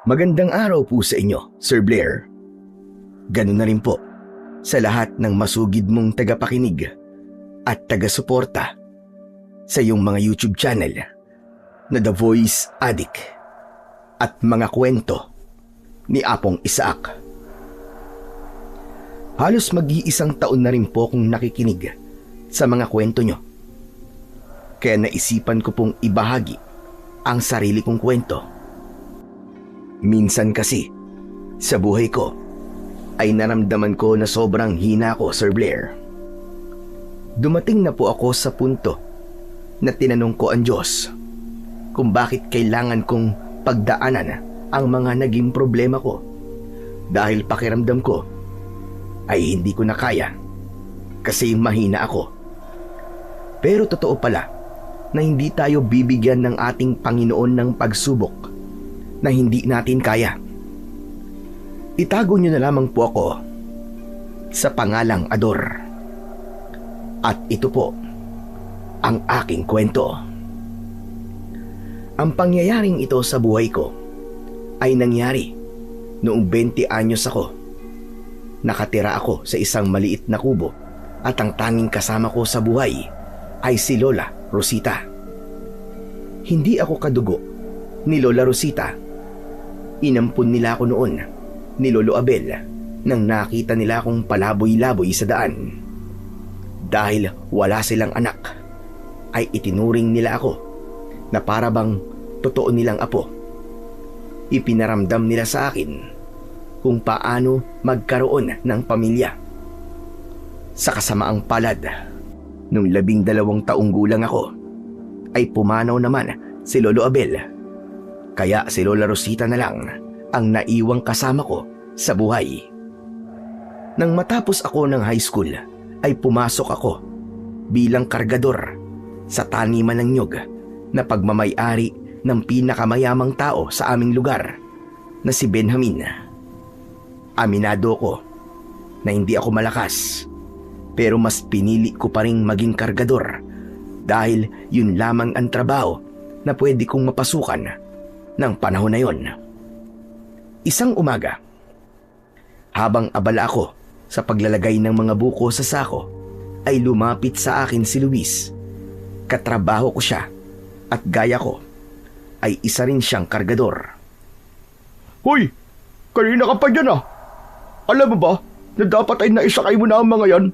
Magandang araw po sa inyo, Sir Blair. Ganun na rin po sa lahat ng masugid mong tagapakinig at taga-suporta sa iyong mga YouTube channel na The Voice Addict at mga kwento ni Apong Isaac. Halos mag-iisang taon na rin po akong nakikinig sa mga kwento nyo. Kaya naisipan ko pong ibahagi ang sarili kong kwento. Minsan kasi, sa buhay ko, ay naramdaman ko na sobrang hina ko, Sir Blair. Dumating na po ako sa punto na tinanong ko ang Diyos kung bakit kailangan kong pagdaanan ang mga naging problema ko dahil pakiramdam ko ay hindi ko na kaya kasi mahina ako. Pero totoo pala na hindi tayo bibigyan ng ating Panginoon ng pagsubok na hindi natin kaya. Itago niyo na lamang po ako sa pangalang Ador. At ito po ang aking kwento. Ang pangyayaring ito sa buhay ko ay nangyari noong 20 anyos ako. Nakatira ako sa isang maliit na kubo at ang tanging kasama ko sa buhay ay si Lola Rosita. Hindi ako kadugo ni Lola Rosita. Inampun nila ako noon ni Lolo Abel nang nakita nila akong palaboy-laboy sa daan. Dahil wala silang anak, ay itinuring nila ako na para bang totoo nilang apo. Ipinaramdam nila sa akin kung paano magkaroon ng pamilya. Sa kasamaang palad, nung 12 taong gulang ako, ay pumanaw naman si Lolo Abel. Kaya si Lola Rosita na lang ang naiwang kasama ko sa buhay. Nang matapos ako ng high school, ay pumasok ako bilang kargador sa taniman ng nyog na pagmamay-ari ng pinakamayamang tao sa aming lugar na si Benjamin. Aminado ko na hindi ako malakas, pero mas pinili ko pa rin maging kargador dahil yun lamang ang trabaho na pwede kong mapasukan ng panahon na yon. Isang umaga, habang abala ako sa paglalagay ng mga buko sa sako, ay lumapit sa akin si Luis. Katrabaho ko siya at gaya ko ay isa rin siyang kargador. Hoy! Kanina ka pa dyan ah! Alam mo ba na dapat ay naisakay mo na ang mga yan?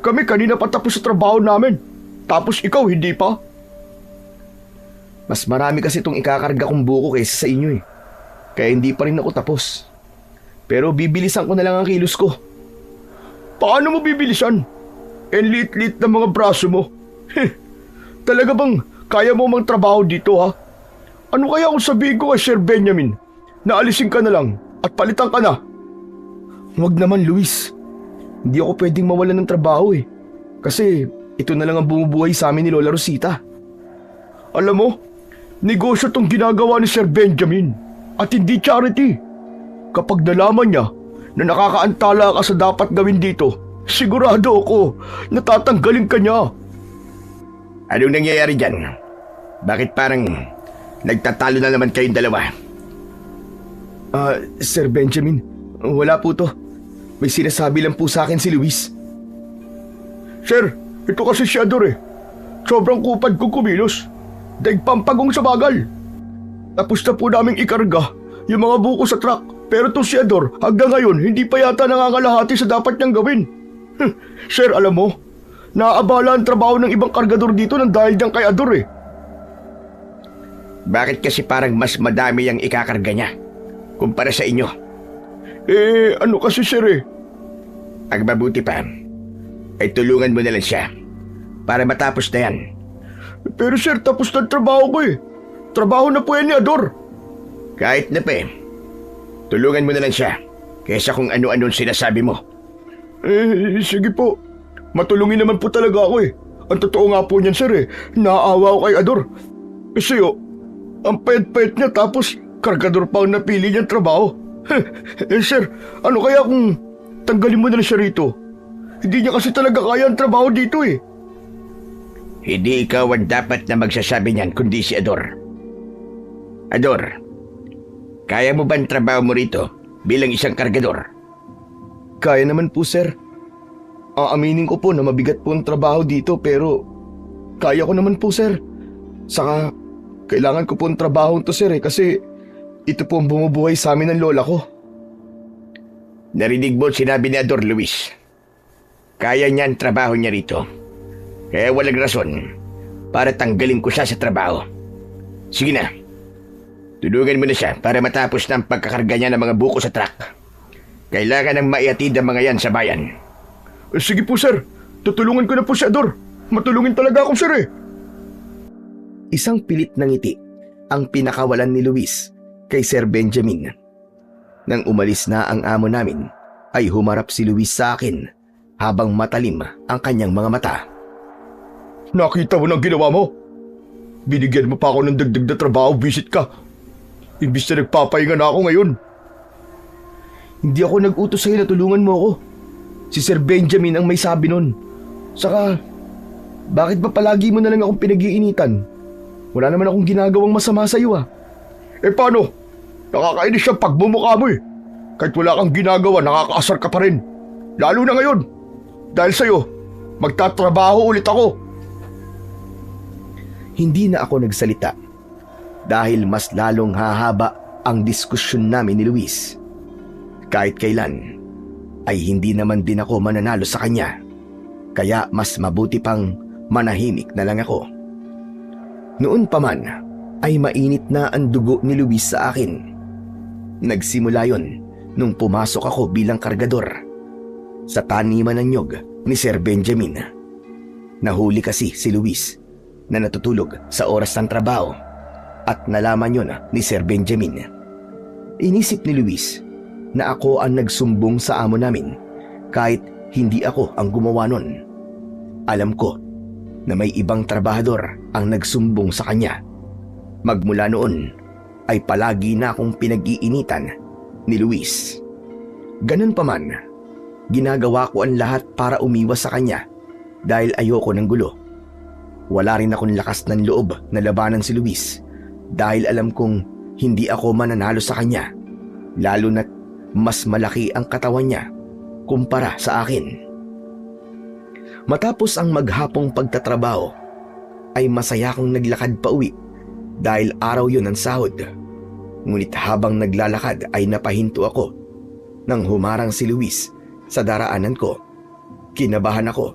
Kami kanina pa tapos sa trabaho namin, tapos ikaw hindi pa? Mas marami kasi itong ikakarga kong buko kaysa sa inyo eh. Kaya hindi pa rin ako tapos. Pero bibilisan ko na lang ang kilos ko. Paano mo bibilisan? En lit-lit ng mga braso mo. Talaga bang kaya mo magtrabaho dito ha? Ano kaya kung sabihin ko kay Sir Benjamin na alisin ka na lang at palitan ka na? Huwag naman, Luis. Hindi ako pwedeng mawalan ng trabaho eh. Kasi ito na lang ang bumubuhay sa amin ni Lola Rosita. Alam mo, negosyo tong ginagawa ni Sir Benjamin at hindi charity. Kapag nalaman niya na nakakaantala ka sa dapat gawin dito, sigurado ako na tatanggalin ka niya. Anong nangyayari dyan? Bakit parang nagtatalo na naman kayong dalawa? Sir Benjamin, wala po to. May sinasabi lang po sa akin si Luis. Sir, ito kasi si Ador eh. Sobrang kupad kong kumilos. Daig pampagong sa bagal. Tapos na po naming ikarga yung mga buko sa truck. Pero to si Ador, hanggang ngayon, hindi pa yata nangangalahati sa dapat niyang gawin. Sir, alam mo, naaabala ang trabaho ng ibang kargador dito nang dahil dyan kay Ador eh. Bakit kasi parang mas madami ang ikakarga niya kumpara sa inyo? Ano kasi sir eh? Ang mabuti pa, ay tulungan mo na lang siya para matapos na yan. Pero sir, tapos na trabaho ko eh. Trabaho na po yan ni Ador. Kahit na pa tulungan mo na lang siya kaysa kung ano-ano sinasabi mo. Sige po. Matulungin naman po talaga ako eh. Ang totoo nga po niyan sir eh, naaawa ko kay Ador. Kasi ang payat-payat niya tapos kargador pa ang napili niyang trabaho. Sir, ano kaya kung tanggalin mo na lang siya rito? Hindi niya kasi talaga kaya ang trabaho dito eh. Hindi ikaw ang dapat na magsasabi niyan kundi si Ador. Ador, kaya mo ba ang trabaho mo rito bilang isang kargador? Kaya naman po, sir. Aaminin ko po na mabigat po ang trabaho dito pero kaya ko naman po, sir. Saka kailangan ko po ang trabaho to, sir, kasi ito po ang bumubuhay sa amin ng lola ko. Narinig mo sinabi ni Ador Luis. Kaya niya ang trabaho niya rito. Kaya walang rason para tanggalin ko siya sa trabaho. Sige na. Tulungan mo na siya para matapos na ang pagkakarga niya ng mga buko sa truck. Kailangan ng maiatid ang mga yan sa bayan. Sige po, sir. Tutulungan ko na po si Ador. Matulungin talaga ako, sir. Isang pilit na ngiti ang pinakawalan ni Luis kay Sir Benjamin. Nang umalis na ang amo namin, ay humarap si Luis sa akin habang matalim ang kanyang mga mata. Nakita mo ng ginawa mo? Binigyan mo pa ako ng dagdag na trabaho, visit ka. Imbis na nagpapahinga na ako ngayon. Hindi ako nag-utos sa'yo na tulungan mo ako. Si Sir Benjamin ang may sabi nun. Saka, bakit ba palagi mo na lang akong pinag-iinitan? Wala naman akong ginagawang masama sa'yo ah. Paano? Nakakainis ang pagmumukha mo eh. Kahit wala kang ginagawa, nakakaasar ka pa rin. Lalo na ngayon. Dahil sa'yo, magtatrabaho ulit ako. Hindi na ako nagsalita dahil mas lalong hahaba ang diskusyon namin ni Luis. Kahit kailan ay hindi naman din ako mananalo sa kanya. Kaya mas mabuti pang manahimik na lang ako. Noon pa man ay mainit na ang dugo ni Luis sa akin. Nagsimula yon nung pumasok ako bilang kargador sa taniman ng nyog ni Sir Benjamin. Nahuli kasi si Luis na natutulog sa oras ng trabaho at nalaman yon ni Sir Benjamin. Inisip ni Luis na ako ang nagsumbong sa amo namin kahit hindi ako ang gumawa nun. Alam ko na may ibang trabahador ang nagsumbong sa kanya. Magmula noon ay palagi na akong pinag-iinitan ni Luis. Ganun pa man, ginagawa ko ang lahat para umiwas sa kanya dahil ayoko ng gulo. Wala rin akong lakas ng loob na labanan si Luis dahil alam kong hindi ako mananalo sa kanya, lalo na't mas malaki ang katawan niya kumpara sa akin. Matapos ang maghapong pagtatrabaho, ay masaya akong naglakad pa uwi dahil araw yun ang sahod. Ngunit habang naglalakad ay napahinto ako nang humarang si Luis sa daraanan ko. Kinabahan ako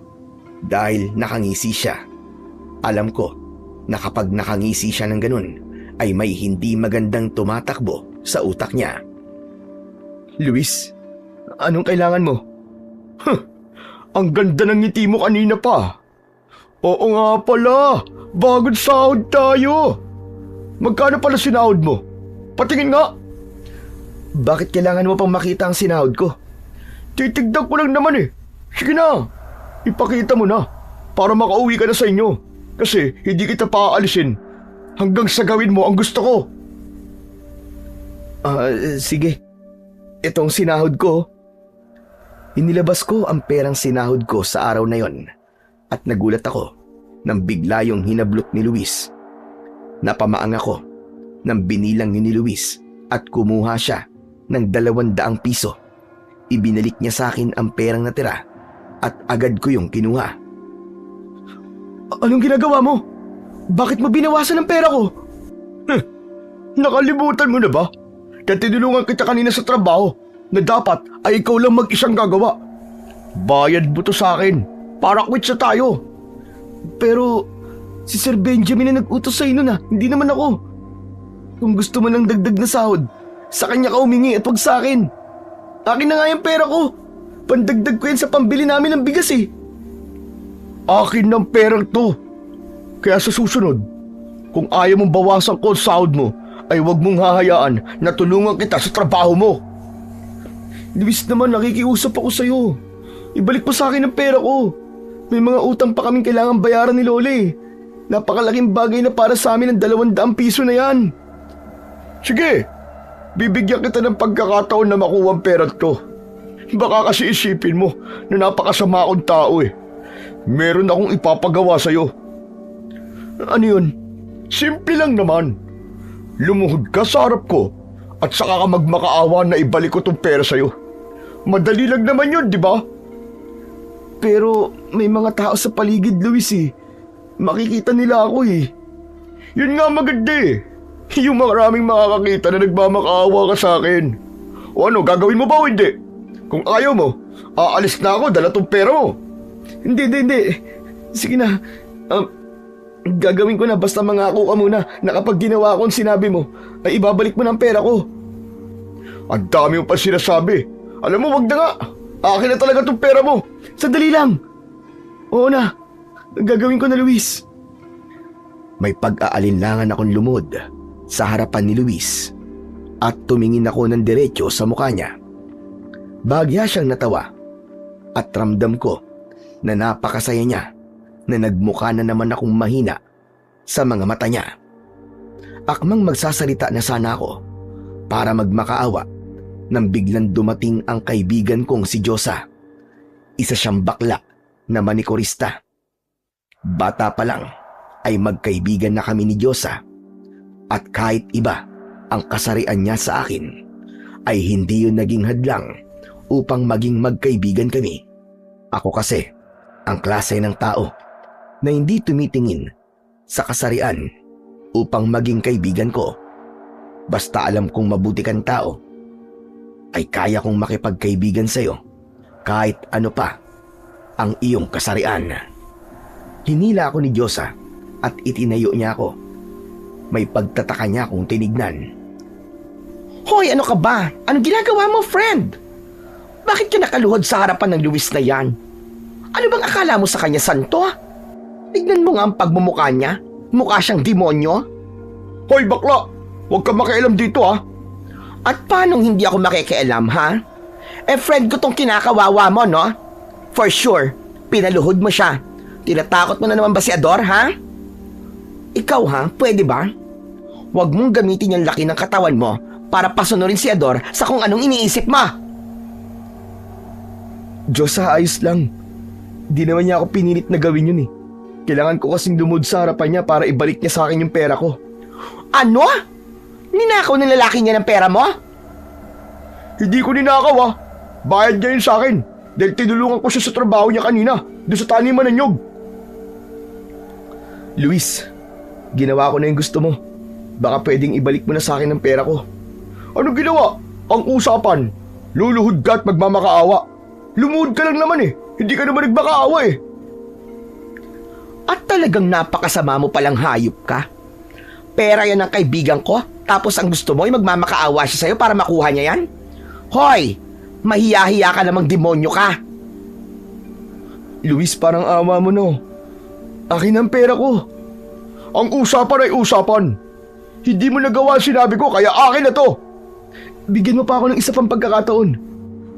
dahil nakangisi siya. Alam ko na kapag nakangisi siya ng ganun ay may hindi magandang tumatakbo sa utak niya. Luis, anong kailangan mo? Ang ganda ng ngiti mo kanina pa. Oo nga pala, bagong sahod tayo. Magkano pala sinahod mo? Patingin nga. Bakit kailangan mo pang makita ang sinahod ko? Titignan ko lang naman eh. Sige na, ipakita mo na para makauwi ka na sa inyo. Kasi hindi kita paaalisin hanggang sa gawin mo ang gusto ko. Sige. Itong sinahod ko. Inilabas ko ang perang sinahod ko sa araw na yon at nagulat ako nang bigla yung hinablot ni Luis. Napamaang ako nang binilang ni Luis at kumuha siya ng 200 piso. Ibinalik niya sa akin ang perang natira at agad ko yung kinuha. Anong ginagawa mo? Bakit mo binawasan ang pera ko? Nakalimutan mo na ba? Kaya tinulungan kita kanina sa trabaho na dapat ay ikaw lang mag-isang gagawa. Bayad mo to sa akin para quits na tayo. Pero si Sir Benjamin na nag-utos sa inyo na, hindi naman ako. Kung gusto mo ng dagdag na sahod, sa kanya ka humingi at wag sa akin. Akin na nga yung pera ko. Pandagdag ko yan sa pambili namin ng bigas eh. Akin ng perang to. Kaya sa susunod, kung ayaw mong bawasan ko ang sahod mo, ay wag mong hahayaan na tulungan kita sa trabaho mo. Luis naman, nakikiusap ako sa'yo. Ibalik mo sa akin ang pera ko. May mga utang pa kaming kailangan bayaran ni Loli. Napakalaking bagay na para sa amin ang 200 piso na yan. Sige, bibigyan kita ng pagkakataon na makuha ang pera to. Baka kasi isipin mo na napakasama akong tao eh. Meron akong ipapagawa sa'yo. Ano yun? Simple lang naman. Lumuhod ka sa harap ko At saka ka magmakaawa na ibalik ko tong pera sa'yo. Madali lang naman yun, di ba? Pero may mga tao sa paligid, Luis eh. Makikita nila ako eh. Yun nga maganda eh. Yung maraming makakakita na nagmamakaawa ka sa akin. O ano, gagawin mo ba o hindi? Kung ayaw mo, aalis na ako, dala tong pera mo. Hindi. Sige na. Gagawin ko na basta mangako ka muna na kapag ginawa ko ang sinabi mo, ay ibabalik mo ng pera ko. Ang dami mo pa sinasabi. Alam mo, wag na nga. Akin na talaga tong pera mo. Sandali lang. Oo na. Gagawin ko na, Luis. May pag-aalinlangan akong lumod sa harapan ni Luis at tumingin ako ng diretso sa mukha niya. Bahagya siyang natawa at ramdam ko na napakasaya niya na nagmukha na naman akong mahina sa mga mata niya. Akmang magsasalita na sana ako para magmakaawa nang biglang dumating ang kaibigan kong si Diyosa. Isa siyang bakla na manikurista. Bata pa lang ay magkaibigan na kami ni Diyosa at kahit iba ang kasarian niya sa akin ay hindi yun naging hadlang upang maging magkaibigan kami. Ako kasi ang klase ng tao na hindi tumitingin sa kasarian upang maging kaibigan ko. Basta alam kong mabuti kang tao, ay kaya kong makipagkaibigan sa'yo kahit ano pa ang iyong kasarian. Hinila ako ni Diyosa at itinayo niya ako. May pagtataka niya akong tinignan. Hoy, ano ka ba? Anong ginagawa mo, friend? Bakit ka nakaluhod sa harapan ng Luis na yan? Ano bang akala mo sa kanya, santo? Tignan mo nga ang pagmumukha niya. Mukha siyang demonyo. Hoy, bakla! Huwag ka makialam dito ha. At paanong hindi ako makikialam, ha? Friend ko tong kinakawawa mo, no? For sure, pinaluhod mo siya. Tinatakot mo na naman ba si Ador, ha? Ikaw, ha? Pwede ba? Huwag mong gamitin yung laki ng katawan mo para pasunurin si Ador sa kung anong iniisip mo. Diyosa, ayos lang. Di naman niya ako pinilit na gawin yun eh. Kailangan ko kasing lumod sa harapan niya para ibalik niya sa akin yung pera ko. Ano? Ninakaw ng lalaki niya ng pera mo? Hindi ko ninakaw ah. Bayad niya yun sa akin dahil tinulungan ko siya sa trabaho niya kanina doon sa taniman ng nyog. Luis, ginawa ko na yung gusto mo. Baka pwedeng ibalik mo na sa akin ang pera ko. Ano ginawa? Ang usapan, luluhod ka at magmamakaawa. Lumuhod ka lang naman eh. Hindi ka naman nagmakaawa eh. At talagang napakasama mo palang hayop ka. Pera yan ng kaibigan ko, tapos ang gusto mo ay magmamakaawa siya sa'yo para makuha niya yan? Hoy! Mahiya-hiya ka namang demonyo ka! Luis, parang awa mo no. Akin ang pera ko. Ang usapan ay usapan. Hindi mo nagawa sinabi ko kaya akin na to. Bigyan mo pa ako ng isa pang pagkakataon.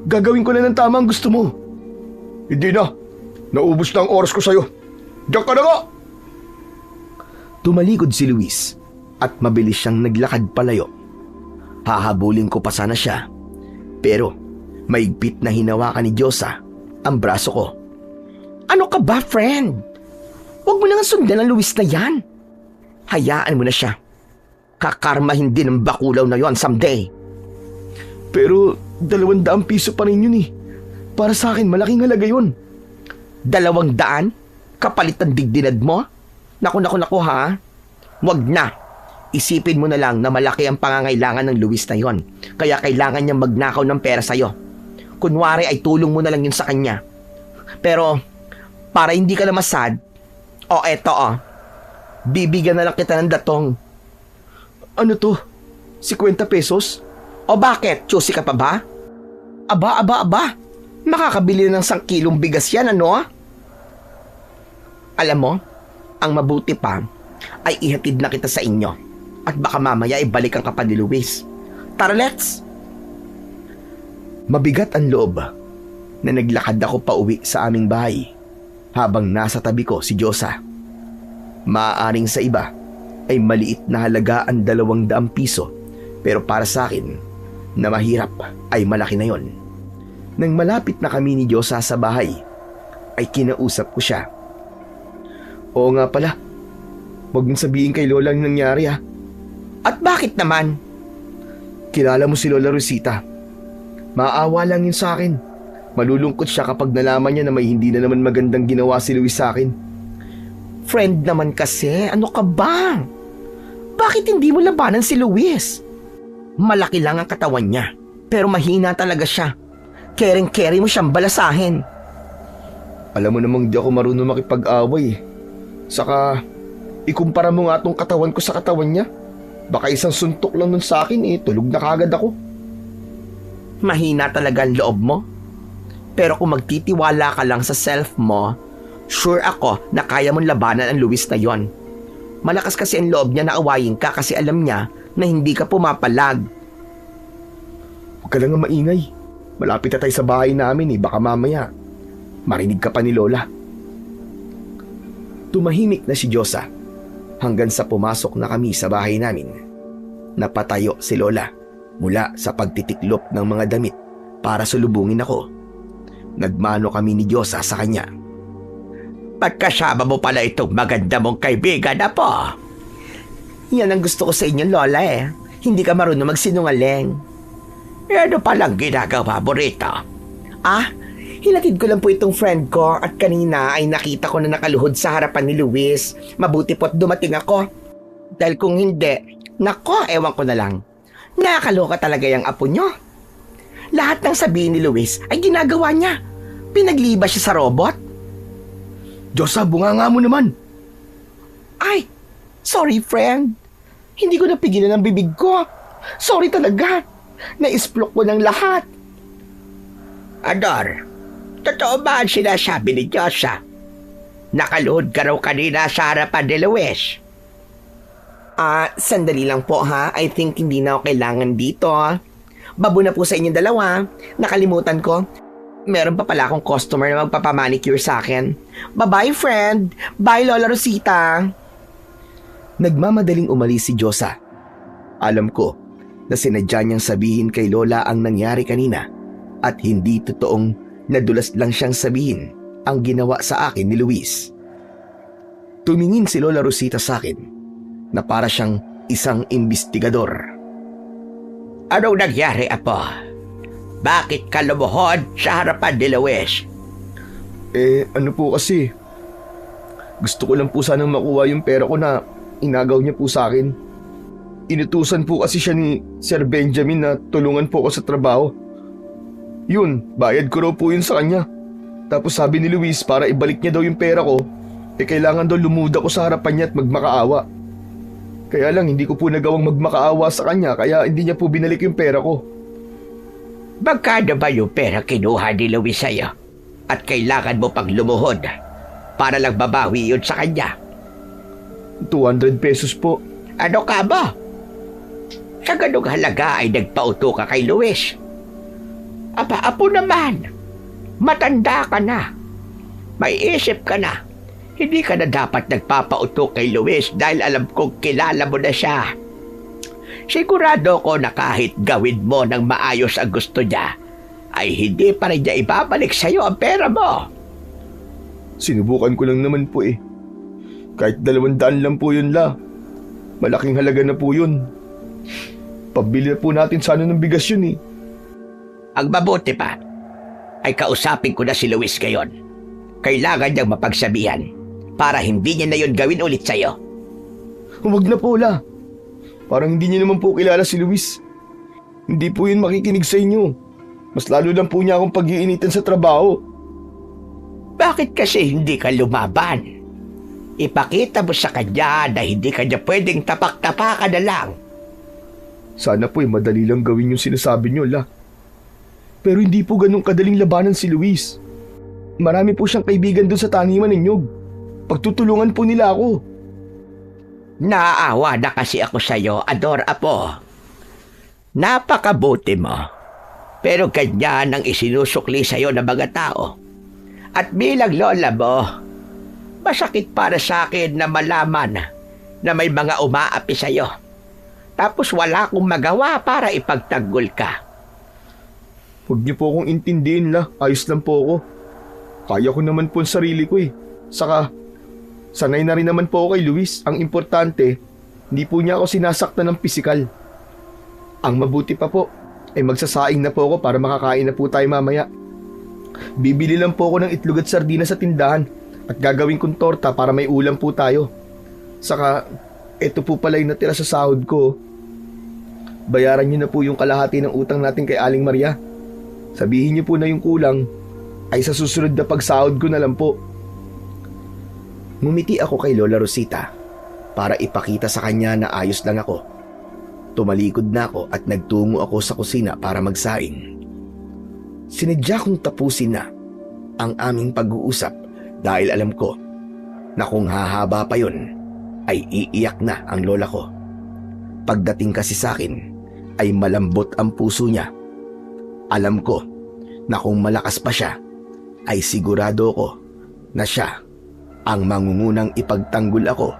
Gagawin ko na ng tama ang gusto mo. Hindi na. Naubos na ang oras ko sa'yo. Diyan ka na nga! Tumalikod si Luis at mabilis siyang naglakad palayo. Hahabulin ko pa sana siya, pero maigpit na hinawakan ni Diyosa ang braso ko. Ano ka ba, friend? Huwag mo na nga sundan ang Luis na yan. Hayaan mo na siya. Kakarmahin din ng bakulaw na yon someday. Pero 200 piso pa rin yun eh. Para sa akin, malaking halaga yun. 200? Kapalit ng digdinad mo? Naku ha? Wag na. Isipin mo na lang na malaki ang pangangailangan ng Luis na yon. Kaya kailangan niyang magnakaw ng pera sa'yo. Kunwari ay tulong mo na lang yun sa kanya. Pero, para hindi ka na masad, bibigyan na lang kita ng datong. Ano to? 50 pesos? O bakit? Chusi ka pa ba? Aba. Makakabili na ng 1 kilong bigas yan, ano? Alam mo, ang mabuti pa ay ihatid na kita sa inyo at baka mamaya ibalikan ka pa ni Luis. Tara, let's! Mabigat ang loob na naglakad ako pa uwi sa aming bahay habang nasa tabi ko si Diyosa. Maaaring sa iba ay maliit na halaga ang 200 piso pero para sa akin na mahirap ay malaki na yon. Nang malapit na kami ni Diyosa sa bahay ay kinausap ko siya. Oo nga pala, huwag mong sabihin kay Lola ang nangyari ha. At bakit naman? Kilala mo si Lola Rosita. Maawa lang yun sa akin. Malulungkot siya kapag nalaman niya na may hindi na naman magandang ginawa si Luis sa akin. Friend naman kasi, ano ka ba? Bakit hindi mo labanan si Luis? Malaki lang ang katawan niya, pero mahina talaga siya. Kering-keri mo siyang balasahin. Alam mo namang di ako marunong makipag-away eh. Saka, ikumpara mo nga tong katawan ko sa katawan niya. Baka isang suntok lang nun sa akin eh, tulog na kagad ako. Mahina talaga ang loob mo. Pero kung magtitiwala ka lang sa self mo, sure ako na kaya mong labanan ang Luis na yon. Malakas kasi ang loob niya na awayin ka kasi alam niya na hindi ka pumapalag. Huwag ka lang nga maingay. Malapit na tayo sa bahay namin eh, baka mamaya marinig ka pa ni Lola. Tumahimik na si Diyosa hanggang sa pumasok na kami sa bahay namin. Napatayo si Lola mula sa pagtitiklop ng mga damit para sulubungin ako. Nagmano kami ni Diyosa sa kanya. Pagkasama mo pala itong maganda mong kaibigan na po. Yan ang gusto ko sa inyo, Lola eh. Hindi ka marunong magsinungaling. Ano palang ginagawa mo rito? Hinatid ko lang po itong friend ko at kanina ay nakita ko na nakaluhod sa harapan ni Luis. Mabuti po't dumating ako. Dahil kung hindi, nako, ewan ko na lang. Nakakaloka talaga yung apo nyo. Lahat ng sabihin ni Luis ay ginagawa niya. Pinagliba siya sa robot. Diyosa, bunganga mo naman. Ay, sorry friend. Hindi ko napigilan ang bibig ko. Sorry talaga. Naisplok ko ng lahat. Ador, totoo ba ang sinasabi ni Diyosa? Nakaluhod ka raw kanina sa harapan ni Luis. Sandali lang po ha. I think hindi na ako kailangan dito. Babo na po sa inyong dalawa. Nakalimutan ko. Meron pa pala akong customer na magpapamanicure sa akin. Bye-bye, friend. Bye, Lola Rosita. Nagmamadaling umalis si Diyosa. Alam ko na sinadya niyang sabihin kay Lola ang nangyari kanina at hindi totoong nadulas lang siyang sabihin ang ginawa sa akin ni Luis. Tumingin si Lola Rosita sa akin na para siyang isang imbestigador. Anong nangyari, Apo? Bakit ka lumuhod sa harapan ni Luis? Ano po kasi, gusto ko lang po sanang makuha yung pera ko na inagaw niya po sa akin. Inutusan po kasi siya ni Sir Benjamin na tulungan po ako sa trabaho. Yun, bayad ko raw po yun sa kanya. Tapos sabi ni Luis para ibalik niya daw yung pera ko, kailangan daw lumuda ko sa harapan niya at magmakaawa. Kaya lang hindi ko po nagawang magmakaawa sa kanya kaya hindi niya po binalik yung pera ko. Magkano ba yung pera kinuha ni Luis sa'yo? At kailangan mo pang lumuhod para lang babawi yun sa kanya? 200 pesos po. Ano ka ba? Sa ganung halaga ay nagpauto ka kay Luis. Apo naman, matanda ka na. May isip ka na. Hindi ka na dapat nagpapauto kay Luis dahil alam kong kilala mo na siya. Sigurado ko na kahit gawin mo ng maayos ang gusto niya, ay hindi pa rin niya ibabalik sa'yo ang pera mo. Sinubukan ko lang naman po eh. Kahit 200 lang po yun la. Malaking halaga na po yun. Pabili na po natin sana ng bigas yun eh. Ang mabuti pa, ay kausapin ko na si Luis ngayon. Kailangan niyang mapagsabihan para hindi niya na yun gawin ulit sa'yo. Huwag na po la. Parang hindi niya naman po kilala si Luis. Hindi po yun makikinig sa inyo. Mas lalo lang po niya akong pag-iinitan sa trabaho. Bakit kasi hindi ka lumaban? Ipakita mo sa kanya na hindi kanya pwedeng tapak-tapakan na lang. Sana po madali lang gawin yung sinasabi niyo la. Pero hindi po ganun kadaling labanan si Luis. Marami po siyang kaibigan doon sa taniman ninyo. Pagtutulungan po nila ako. Naaawa na kasi ako sa'yo, Ador Apo. Napakabuti mo. Pero ganyan ang isinusukli sa'yo ng mga tao. At bilang lola mo, masakit para sa akin na malaman na may mga umaapi sa'yo. Tapos wala akong magawa para ipagtanggol ka. Huwag niyo po akong intindihin la. Ayos lang po ako. Kaya ko naman po ang sarili ko eh. Saka, sanay na rin naman po ako kay Luis. Ang importante, hindi po niya ako sinasaktan ng pisikal. Ang mabuti pa po ay magsasaing na po ako para makakain na po tayo mamaya. Bibili lang po ako ng itlog at sardinas sa tindahan at gagawin kong torta para may ulam po tayo. Saka, ito po pala yung natira sa sahod ko. Bayaran niyo na po yung kalahati ng utang natin kay Aling Maria. Sabihin niyo po na yung kulang ay sa susunod na pagsahod ko na lang po. Ngumiti ako kay Lola Rosita para ipakita sa kanya na ayos lang ako. Tumalikod na ako at nagtungo ako sa kusina para magsaing. Sinadya kong tapusin na ang aming pag-uusap dahil alam ko na kung hahaba pa yun ay iiyak na ang lola ko. Pagdating kasi sa akin ay malambot ang puso niya. Alam ko na kung malakas pa siya ay sigurado ko na siya ang mangungunang ipagtanggol ako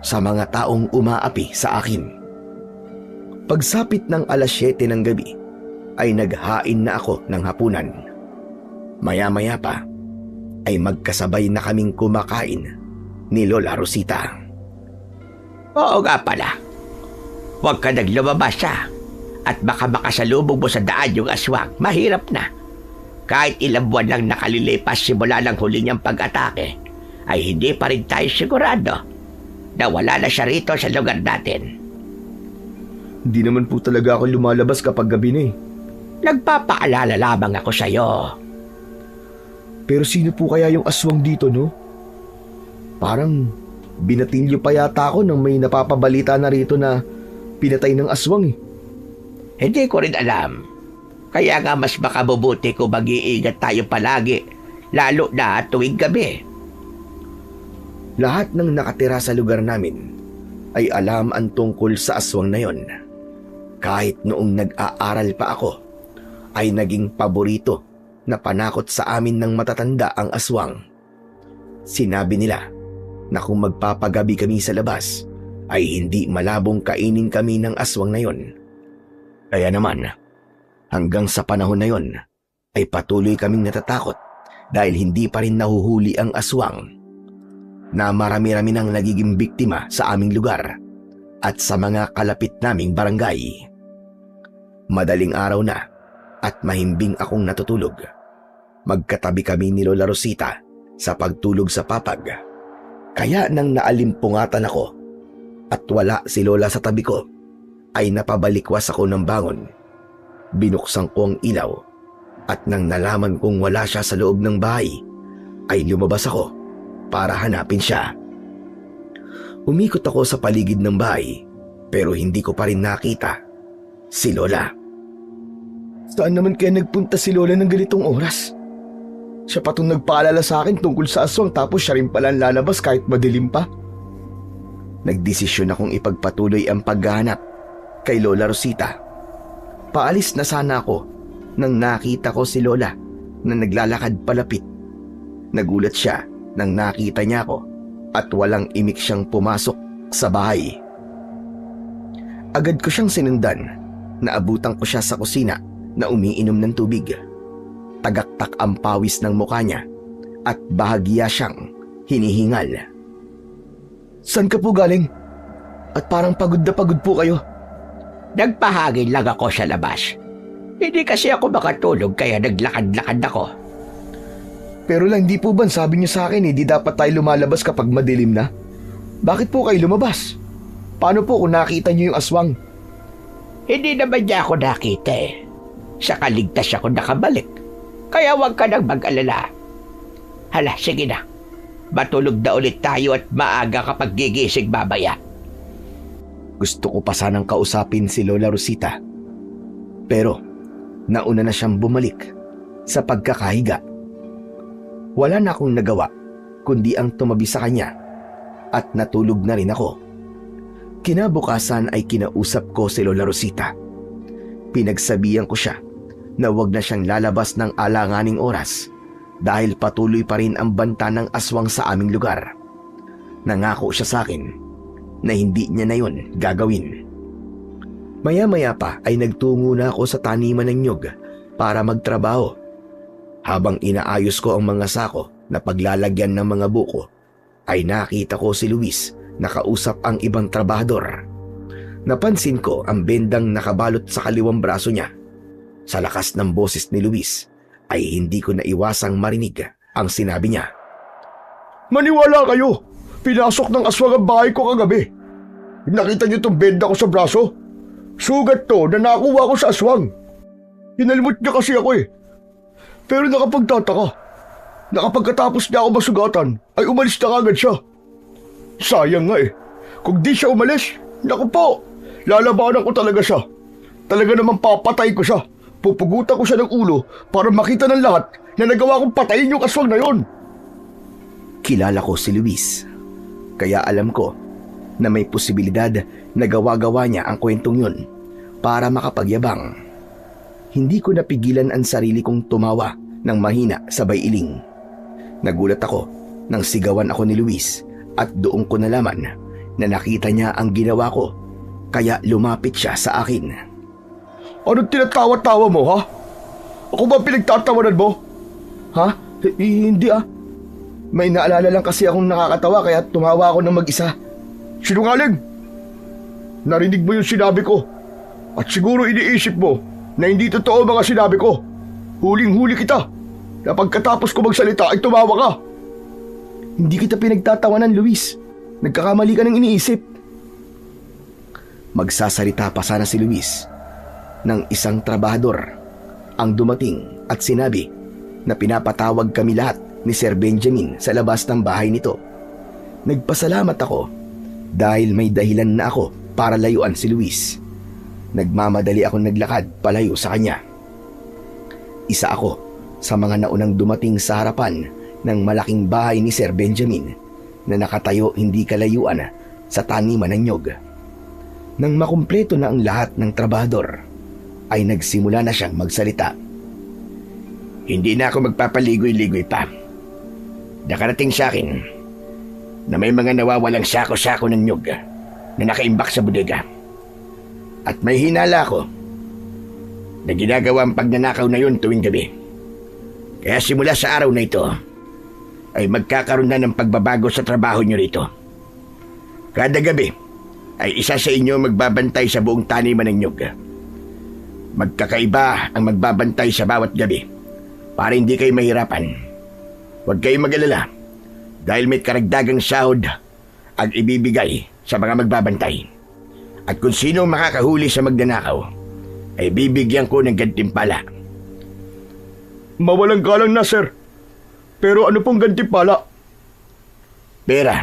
sa mga taong umaapi sa akin. Pagsapit ng 7:00 ng gabi ay naghain na ako ng hapunan. Maya-maya pa ay magkasabay na kaming kumakain ni Lola Rosita. Oo nga pala. Huwag ka naglumabas siya at baka makasalubog mo sa daan yung aswang. Mahirap na. Kahit ilang buwan lang nakalilipas simula ng huli niyang pag-atake, ay hindi pa rin tayo sigurado na wala na siya rito sa lugar natin. Hindi naman po talaga ako lumalabas kapag gabi na eh. Nagpapaalala lamang ako sa'yo. Pero sino po kaya yung aswang dito, no? Parang binatilyo pa yata ako nang may napapabalita na rito na pinatay ng aswang eh. Hindi ko rin alam. Kaya nga mas makabubuti kung mag-iingat tayo palagi, lalo na tuwing gabi. Lahat ng nakatira sa lugar namin ay alam ang tungkol sa aswang na yon. Kahit noong nag-aaral pa ako, ay naging paborito na panakot sa amin ng matatanda ang aswang. Sinabi nila na kung magpapagabi kami sa labas, ay hindi malabong kainin kami ng aswang na yon. Kaya naman, hanggang sa panahon na yon, ay patuloy kaming natatakot dahil hindi pa rin nahuhuli ang aswang, na marami-rami nang nagiging biktima sa aming lugar at sa mga kalapit naming barangay. Madaling araw na at mahimbing akong natutulog. Magkatabi kami ni Lola Rosita sa pagtulog sa papag. Kaya nang naalimpungatan ako at wala si Lola sa tabi ko, ay napabalikwas ako ng bangon. Binuksan ko ang ilaw at nang nalaman kong wala siya sa loob ng bahay, ay lumabas ako para hanapin siya. Umikot ako sa paligid ng bahay pero hindi ko pa rin nakita si Lola. Saan naman kaya nagpunta si Lola ng ganitong oras? Siya pa itong nagpaalala sa akin tungkol sa aswang tapos siya rin pala lalabas kahit madilim pa. Nagdesisyon akong ipagpatuloy ang paghahanap kay Lola Rosita. Paalis na sana ako nang nakita ko si Lola na naglalakad palapit. Nagulat siya nang nakita niya ako at walang imik siyang pumasok sa bahay. Agad ko siyang sinundan. Naabutan ko siya sa kusina na umiinom ng tubig. Tagaktak ang pawis ng mukha niya at bahagya siyang hinihingal. Saan ka po galing? At parang pagod na pagod po kayo. Nagpahangin lang ako sa labas. Hindi kasi ako makatulog kaya naglakad-lakad ako. Pero lang di po ba sabi niyo sa akin di dapat tayo lumalabas kapag madilim na? Bakit po kayo lumabas? Paano po kung nakita niyo yung aswang? Hindi naman niya ako nakita eh. Saka ligtas ako nakabalik. Kaya huwag ka nang mag-alala. Hala, sige na. Matulog na ulit tayo at maaga kapag gigising babaya. Gusto ko pa sanang kausapin si Lola Rosita. Pero nauna na siyang bumalik sa pagkakahiga. Wala na akong nagawa kundi ang tumabi sa kanya at natulog na rin ako. Kinabukasan ay kinausap ko si Lola Rosita. Pinagsabihan ko siya na wag na siyang lalabas ng alanganing oras dahil patuloy pa rin ang banta ng aswang sa aming lugar. Nangako siya sa akin na hindi niya na yun gagawin. Maya-maya pa ay nagtungo na ako sa taniman ng nyug para magtrabaho. Habang inaayos ko ang mga sako na paglalagyan ng mga buko, ay nakita ko si Luis na kausap ang ibang trabahador. Napansin ko ang bendang nakabalot sa kaliwang braso niya. Sa lakas ng boses ni Luis ay hindi ko naiwasang marinig ang sinabi niya. Maniwala kayo! Pinasok ng aswang ang bahay ko kagabi. Nakita niyo itong benda ko sa braso? Sugat to na nakuha ko sa aswang. Hinalmot niya kasi ako eh. Pero nakapagtataka. Nakapagkatapos niya ako masugatan, ay umalis na kagad siya. Sayang nga eh. Kung di siya umalis, naku po, lalabanan ko talaga siya. Talaga naman papatay ko siya. Pupugutan ko siya ng ulo para makita ng lahat na nagawa kong patayin yung aswang na yon. Kilala ko si Luis, kaya alam ko na may posibilidad na gawa-gawa niya ang kwentong yun para makapagyabang. Hindi ko napigilan ang sarili kong tumawa ng mahina sabay iling. Nagulat ako nang sigawan ako ni Luis at doon ko nalaman na nakita niya ang ginawa ko kaya lumapit siya sa akin. Anong tinatawa-tawa mo, ha? Ako ba pinagtatawanan mo? Ha? Hindi ah. May naalala lang kasi akong nakakatawa kaya tumawa ako ng mag-isa. Sinungaling! Narinig mo yung sinabi ko. At siguro iniisip mo na hindi totoo mga sinabi ko. Huling-huli kita. Na pagkatapos ko magsalita ay tumawa ka. Hindi kita pinagtatawanan, Luis. Nagkakamali ka ng iniisip. Magsasalita pa sana si Luis nang isang trabahador ang dumating at sinabi na pinapatawag kami lahat ni Sir Benjamin sa labas ng bahay nito. Nagpasalamat ako dahil may dahilan na ako para layuan si Luis. Nagmamadali akong naglakad palayo sa kanya. Isa ako sa mga naunang dumating sa harapan ng malaking bahay ni Sir Benjamin na nakatayo hindi kalayuan sa taniman ng nyog. Nang makumpleto na ang lahat ng trabahador, ay nagsimula na siyang magsalita. Hindi na ako magpapaligoy-ligoy pa. Nakarating sa akin na may mga nawawalang sako-sako ng nyug na nakaimbak sa bodega. At may hinala ako na ginagawa ang pagnanakaw na yun tuwing gabi. Kaya simula sa araw na ito, ay magkakaroon na ng pagbabago sa trabaho nyo rito. Kada gabi, ay isa sa inyo magbabantay sa buong taniman ng nyug. Magkakaiba ang magbabantay sa bawat gabi para hindi kayo mahirapan. Huwag kayong mag-alala dahil may karagdagang sahod ang ibibigay sa mga magbabantay. At kung sino makakahuli sa magnanakaw, ay bibigyan ko ng gantimpala. Mawalang galang na, sir. Pero ano pong gantimpala? Pera.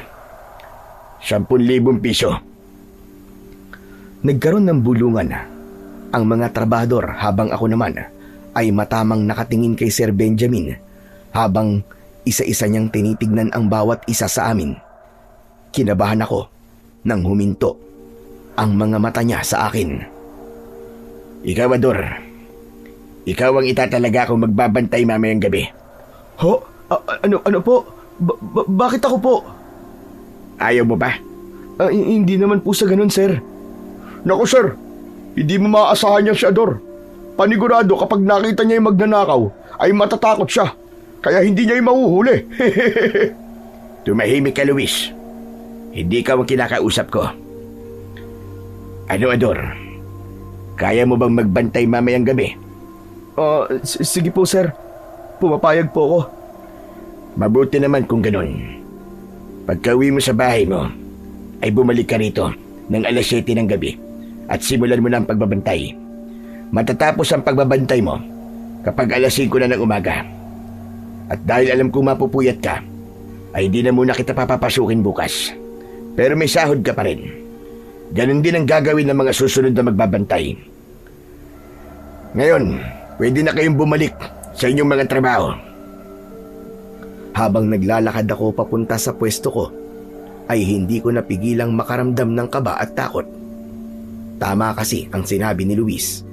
10,000 piso. Nagkaroon ng bulungan ang mga trabahador habang ako naman ay matamang nakatingin kay Sir Benjamin habang isa-isa niyang tinitignan ang bawat isa sa amin. Kinabahan ako nang huminto ang mga mata niya sa akin. Ikaw, Ador. Ikaw ang itatalaga kong magbabantay mamayang gabi. Ho? Ano po? Bakit ako po? Ayaw mo ba? Hindi naman po sa ganun, sir. Naku, sir. Hindi mo maaasahan niya si Ador. Panigurado kapag nakita niya yung magnanakaw, ay matatakot siya. Kaya hindi niya yung mahuhuli. Tumahimik ka, Luis. Hindi ka ang kinakausap ko. Ano, Ador? Kaya mo bang magbantay mamayang gabi? Sige po, sir. Pumapayag po ako. Mabuti naman kung ganun. Pagka-uwi mo sa bahay mo, ay bumalik ka rito ng alas 7 ng gabi at simulan mo na ang pagbabantay. Matatapos ang pagbabantay mo kapag alas 5 na ng umaga. At dahil alam kong mapupuyat ka, ay di na muna kita papapasukin bukas. Pero may sahod ka pa rin. Ganon din ang gagawin ng mga susunod na magbabantay. Ngayon, pwede na kayong bumalik sa inyong mga trabaho. Habang naglalakad ako papunta sa pwesto ko, ay hindi ko napigilang makaramdam ng kaba at takot. Tama kasi ang sinabi ni Luis.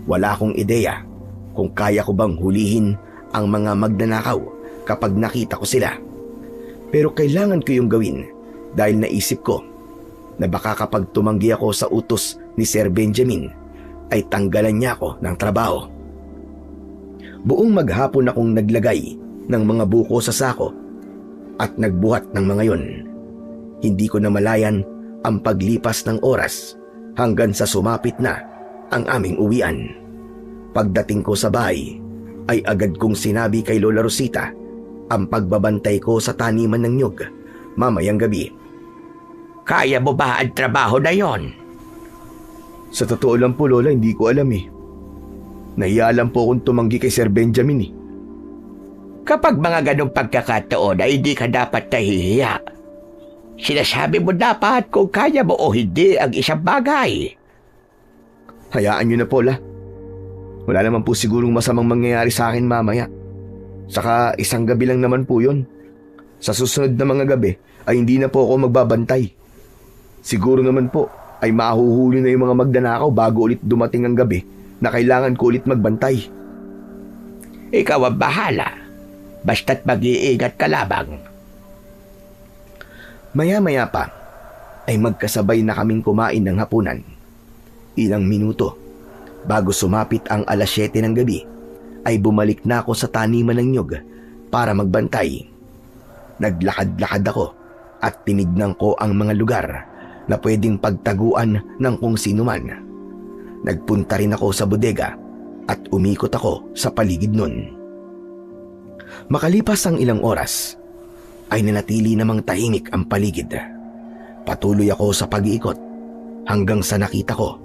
Wala akong ideya kung kaya ko bang hulihin ang mga magnanakaw kapag nakita ko sila. Pero kailangan ko yung gawin dahil naisip ko na baka kapag tumanggi ako sa utos ni Sir Benjamin ay tanggalan niya ako ng trabaho. Buong maghapon akong naglagay ng mga buko sa sako at nagbuhat ng mga yon. Hindi ko namalayan ang paglipas ng oras hanggang sa sumapit na ang aming uwian. Pagdating ko sa bahay ay agad kong sinabi kay Lola Rosita ang pagbabantay ko sa taniman ng nyug mamayang gabi. Kaya mo ba ang trabaho na yon? Sa totoo lang po, Lola, hindi ko alam eh. Nahiya lang po akong tumanggi kay Sir Benjamin eh. Kapag mga ganong pagkakataon ay hindi ka dapat nahihiya. Sinasabi mo dapat kung kaya mo o hindi ang isang bagay. Hayaan niyo na po, La. Wala naman po sigurong masamang mangyayari sa akin mamaya. Saka isang gabi lang naman po yun. Sa susunod na mga gabi ay hindi na po ako magbabantay. Siguro naman po ay mahuhuli na yung mga magnanakaw bago ulit dumating ang gabi na kailangan ko ulit magbantay. Ikaw ang bahala. Basta't mag-iingat ka labang. Maya-maya pa ay magkasabay na kaming kumain ng hapunan. Ilang minuto bago sumapit ang 7:00 ng gabi ay bumalik na ako sa taniman ng nyug para magbantay. Naglakad-lakad ako at tinignan ko ang mga lugar na pwedeng pagtaguan ng kung sino man. Nagpunta rin ako sa bodega at umikot ako sa paligid nun. Makalipas ang ilang oras, ay nanatili namang tahimik ang paligid. Patuloy ako sa pag-iikot hanggang sa nakita ko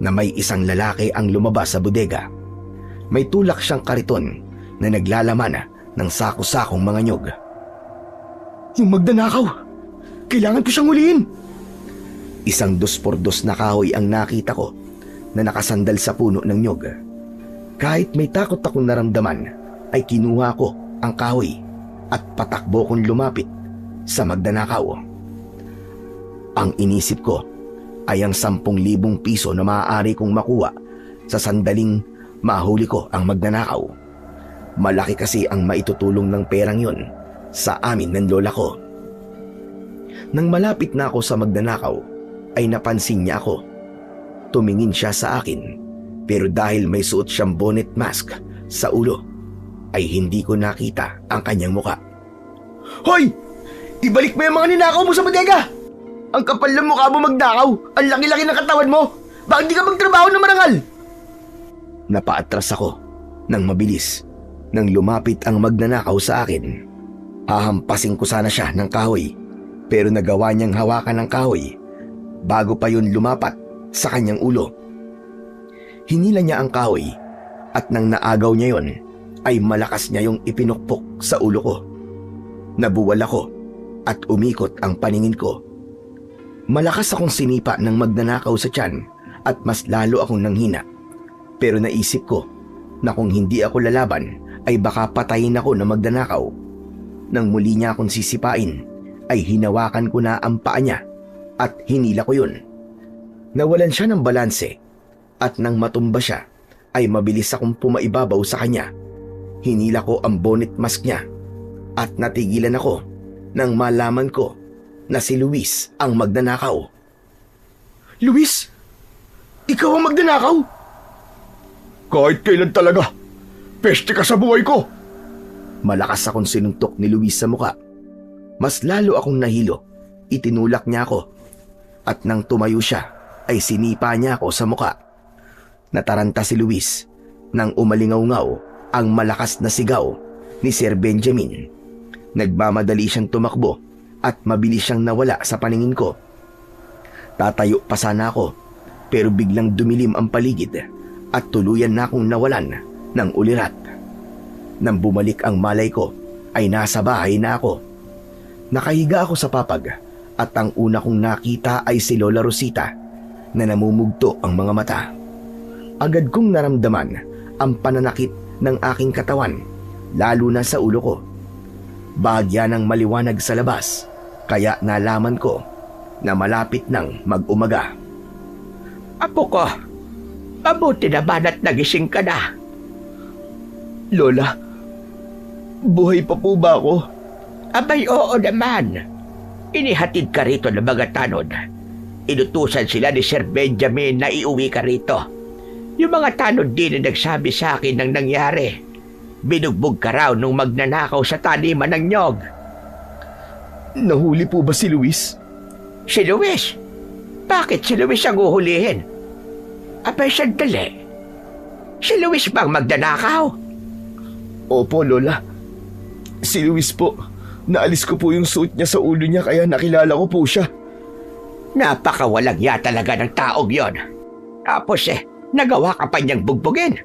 na may isang lalaki ang lumabas sa bodega. May tulak siyang kariton na naglalaman ng sako-sakong mga nyug. Yung magnanakaw! Kailangan ko siyang huliin! Isang 2x2 na kahoy ang nakita ko na nakasandal sa puno ng nyug. Kahit may takot akong naramdaman, ay kinuha ko ang kahoy at patakbo kong lumapit sa magnanakaw. Ang inisip ko ay ang 10,000 piso na maaari kong makuha sa sandaling mahuli ko ang magnanakaw. Malaki kasi ang maitutulong ng perang yon sa amin ng lola ko. Nang malapit na ako sa magnanakaw, ay napansin niya ako. Tumingin siya sa akin, pero dahil may suot siyang bonnet mask sa ulo, ay hindi ko nakita ang kanyang muka. Hoy! Ibalik mo yung mga ninakaw mo sa bodega! Ang kapal ng mukha mo magnakaw! Ang laki-laki ng katawan mo! Bakit di ka magtrabaho na marangal? Napaatras ako nang mabilis nang lumapit ang magnanakaw sa akin. Hahampasin ko sana siya ng kahoy, pero nagawa niyang hawakan ng kahoy bago pa yun lumapat sa kanyang ulo. Hinila niya ang kahoy at nang naagaw niya yon, ay malakas niya yung ipinukpok sa ulo ko. Nabuwal ako at umikot ang paningin ko. Malakas akong sinipa ng magnanakaw sa tiyan at mas lalo akong nanghina. Pero naisip ko na kung hindi ako lalaban ay baka patayin ako ng magnanakaw. Nang muli niya akong sisipain ay hinawakan ko na ang paa niya at hinila ko yun. Nawalan siya ng balanse at nang matumba siya ay mabilis akong pumaibabaw sa kanya. Hinila ko ang bonnet mask niya at natigilan ako nang malaman ko na si Luis ang magnanakaw. Luis? Ikaw ang magnanakaw? Kahit kailan talaga, peste ka sa buhay ko! Malakas akong sinuntok ni Luis sa muka. Mas lalo akong nahilo. Itinulak niya ako at nang tumayo siya ay sinipa niya ako sa muka. Nataranta si Luis nang umalingaw-ngaw ang malakas na sigaw ni Sir Benjamin. Nagmamadali siyang tumakbo at mabilis siyang nawala sa paningin ko. Tatayo pa sana ako pero biglang dumilim ang paligid at tuluyan na akong nawalan ng ulirat. Nang bumalik ang malay ko ay nasa bahay na ako. Nakahiga ako sa papag at ang una kong nakita ay si Lola Rosita na namumugto ang mga mata. Agad kong naramdaman ang pananakit ng aking katawan, lalo na sa ulo ko. Bahagya ng maliwanag sa labas, kaya nalaman ko na malapit nang mag-umaga. Apo ko, mabuti naman at nagising ka na. Lola, buhay pa po ba ako? Abay, oo naman. Inihatid ka rito ng mga tanod. Inutusan sila ni Sir Benjamin na iuwi ka rito. Yung mga tanod din na nagsabi sa akin ng nangyari. Binugbog ka raw nung magnanakaw sa taniman ng nyog. Nahuli po ba si Luis? Si Luis? bakit si Luis ang uhulihin? Abay, sandali. Si Luis bang magdanakaw? Opo, Lola. Si Luis po. Naalis ko po yung suit niya sa ulo niya kaya nakilala ko po siya. Napakawalang ya talaga ng taong yon. Tapos nagawa ka pa niyang bugbugin.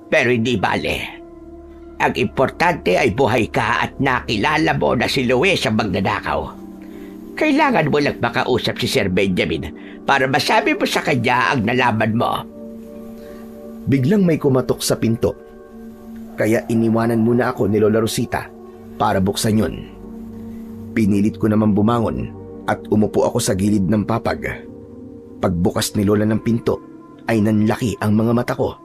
Pero hindi bale. Ang importante ay buhay ka at nakilala mo na si Luis ang magnanakaw. Kailangan mo lang makausap si Sir Benjamin para masabi mo sa kanya ang nalaman mo. Biglang may kumatok sa pinto. Kaya iniwanan muna ako ni Lola Rosita para buksan yun. Pinilit ko naman bumangon at umupo ako sa gilid ng papag. Pagbukas ni Lola ng pinto ay nanlaki ang mga mata ko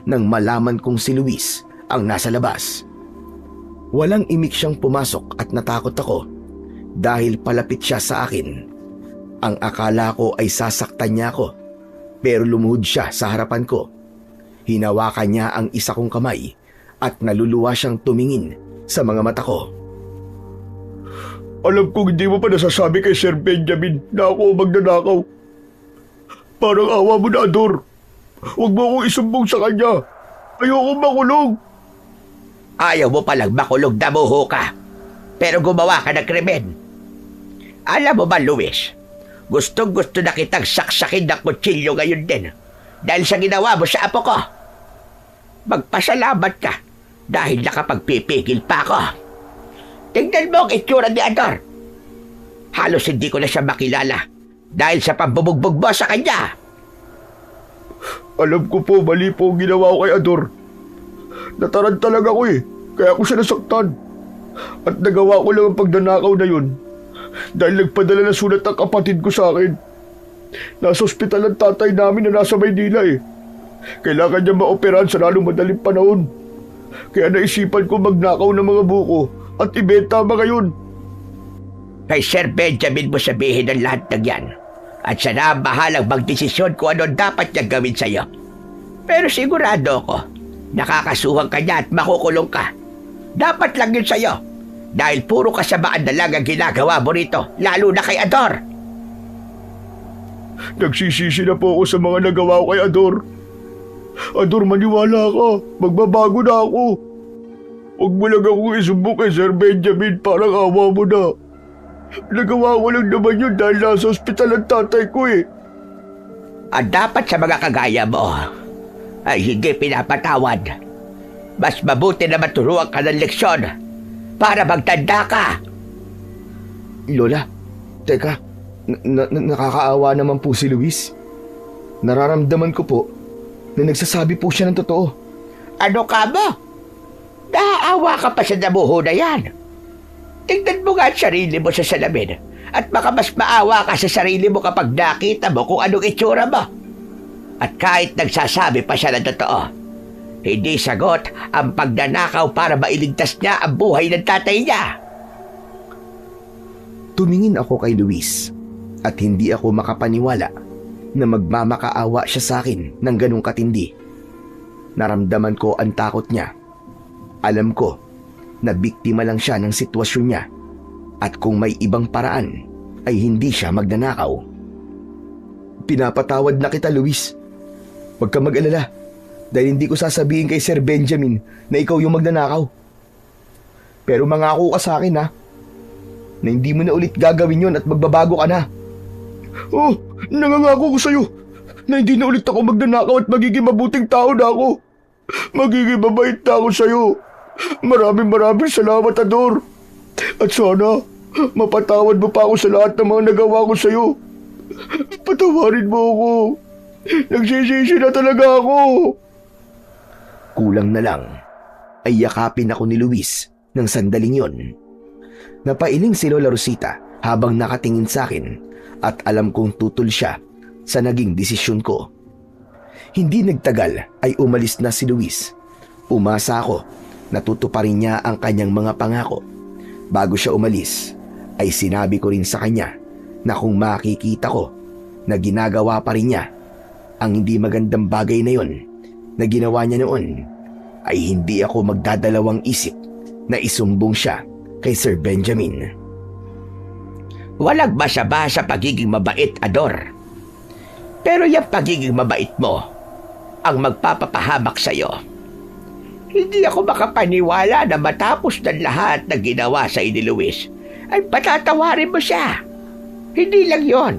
nang malaman kong si Luis ang nasa labas. Walang imik siyang pumasok at natakot ako dahil palapit siya sa akin. Ang akala ko ay sasaktan niya ako pero lumuhod siya sa harapan ko. Hinawakan niya ang isa kong kamay at naluluwa siyang tumingin sa mga mata ko. Alam kong hindi mo pa nasasabi kay Sir Benjamin na ako ang magnanakaw. Parang awa mo na, Ador. Huwag mo akong isumbong sa kanya. Ayoko makulong. Ayaw mo palang makulog na buho ka. Pero gumawa ka ng krimen. Alam mo ba, Luis? Gustong-gusto na kitang saksakin ng kutsilyo ngayon din. Dahil sa ginawa mo sa apo ko. Magpasalamat ka dahil nakapagpipigil pa ako. Tingnan mo ang itsura ni Ador. Halos hindi ko na siya makilala dahil sa pambubugbog mo sa kanya. Alam ko po, mali po ang ginawa ko kay Ador. Nataranta ako kaya ako siya nasaktan. At nagawa ko lang ang pagdanakaw na yun dahil nagpadala na sulat ang kapatid ko sa akin. Nasa ospital ang tatay namin na nasa Maynila Kailangan niya maoperahan sa lalong madaling panahon. Kaya naisipan ko magnakaw ng mga buko at ibenta ba ngayon. Kay Sir Benjamin mo sabihin ang lahat ng yan. At siya na ang bahalang magdesisyon kung ano dapat niyang gawin sa'yo. Pero sigurado ako, nakakasuhan ka niya at makukulong ka. Dapat lang yun sa'yo. Dahil puro kasamaan na lang ang ginagawa mo rito, lalo na kay Ador. Nagsisisi na po ako sa mga nagawa ko kay Ador. Ador, maniwala ka. Magbabago na ako. Huwag mo lang akong isumbong kay Sir Benjamin, parang awa mo na. Nagawa ko lang naman yun dahil nasa ospital ang tatay ko Ang dapat sa mga kagaya mo ay hindi pinapatawad. Mas mabuti na maturuan ka ng leksyon para magtanda ka. Lola, teka, nakakaawa naman po si Luis. Nararamdaman ko po na nagsasabi po siya ng totoo. Ano ka ba? Naaawa ka pa sa damuho na yan. Tingnan mo nga ang sarili mo sa salamin at baka mas maawa ka sa sarili mo kapag nakita mo kung anong itsura mo. At kahit nagsasabi pa siya ng totoo, hindi sagot ang pagdanakaw para mailigtas niya ang buhay ng tatay niya. Tumingin ako kay Luis at hindi ako makapaniwala na magmamakaawa siya sa akin ng ganong katindi. Naramdaman ko ang takot niya. Alam ko na biktima lang siya ng sitwasyon niya at kung may ibang paraan ay hindi siya magnanakaw. Pinapatawad na kita, Luis. Huwag ka mag-alala dahil hindi ko sasabihin kay Sir Benjamin na ikaw yung magnanakaw. Pero mangako ka sa akin na hindi mo na ulit gagawin yon at magbabago ka na. Oh, nangangako ko sa'yo na hindi na ulit ako magnanakaw at magiging mabuting tao na ako. Magiging mabait na ako sa'yo. Maraming salamat, Ador. At sana, mapatawad mo pa ako sa lahat ng mga nagawa ko sa'yo. Patawarin mo ako. Nagsisisi na talaga ako. Kulang na lang ay yakapin ako ni Luis ng sandaling yon. Napailing si Lola Rosita habang nakatingin sa akin at alam kong tutol siya sa naging desisyon ko. Hindi nagtagal ay umalis na si Luis. Umasa ako na tutuparin niya ang kanyang mga pangako. Bago siya umalis ay sinabi ko rin sa kanya na kung makikita ko na ginagawa pa rin niya ang hindi magandang bagay na yon na ginawa niya noon, ay hindi ako magdadalawang isip na isumbong siya kay Sir Benjamin. Walang masama sa pagiging mabait, Ador. Pero yung pagiging mabait mo ang magpapapahamak sa'yo. Hindi ako makapaniwala na matapos ng lahat na ginawa sa ni Luis, ay patatawarin mo siya. Hindi lang yon.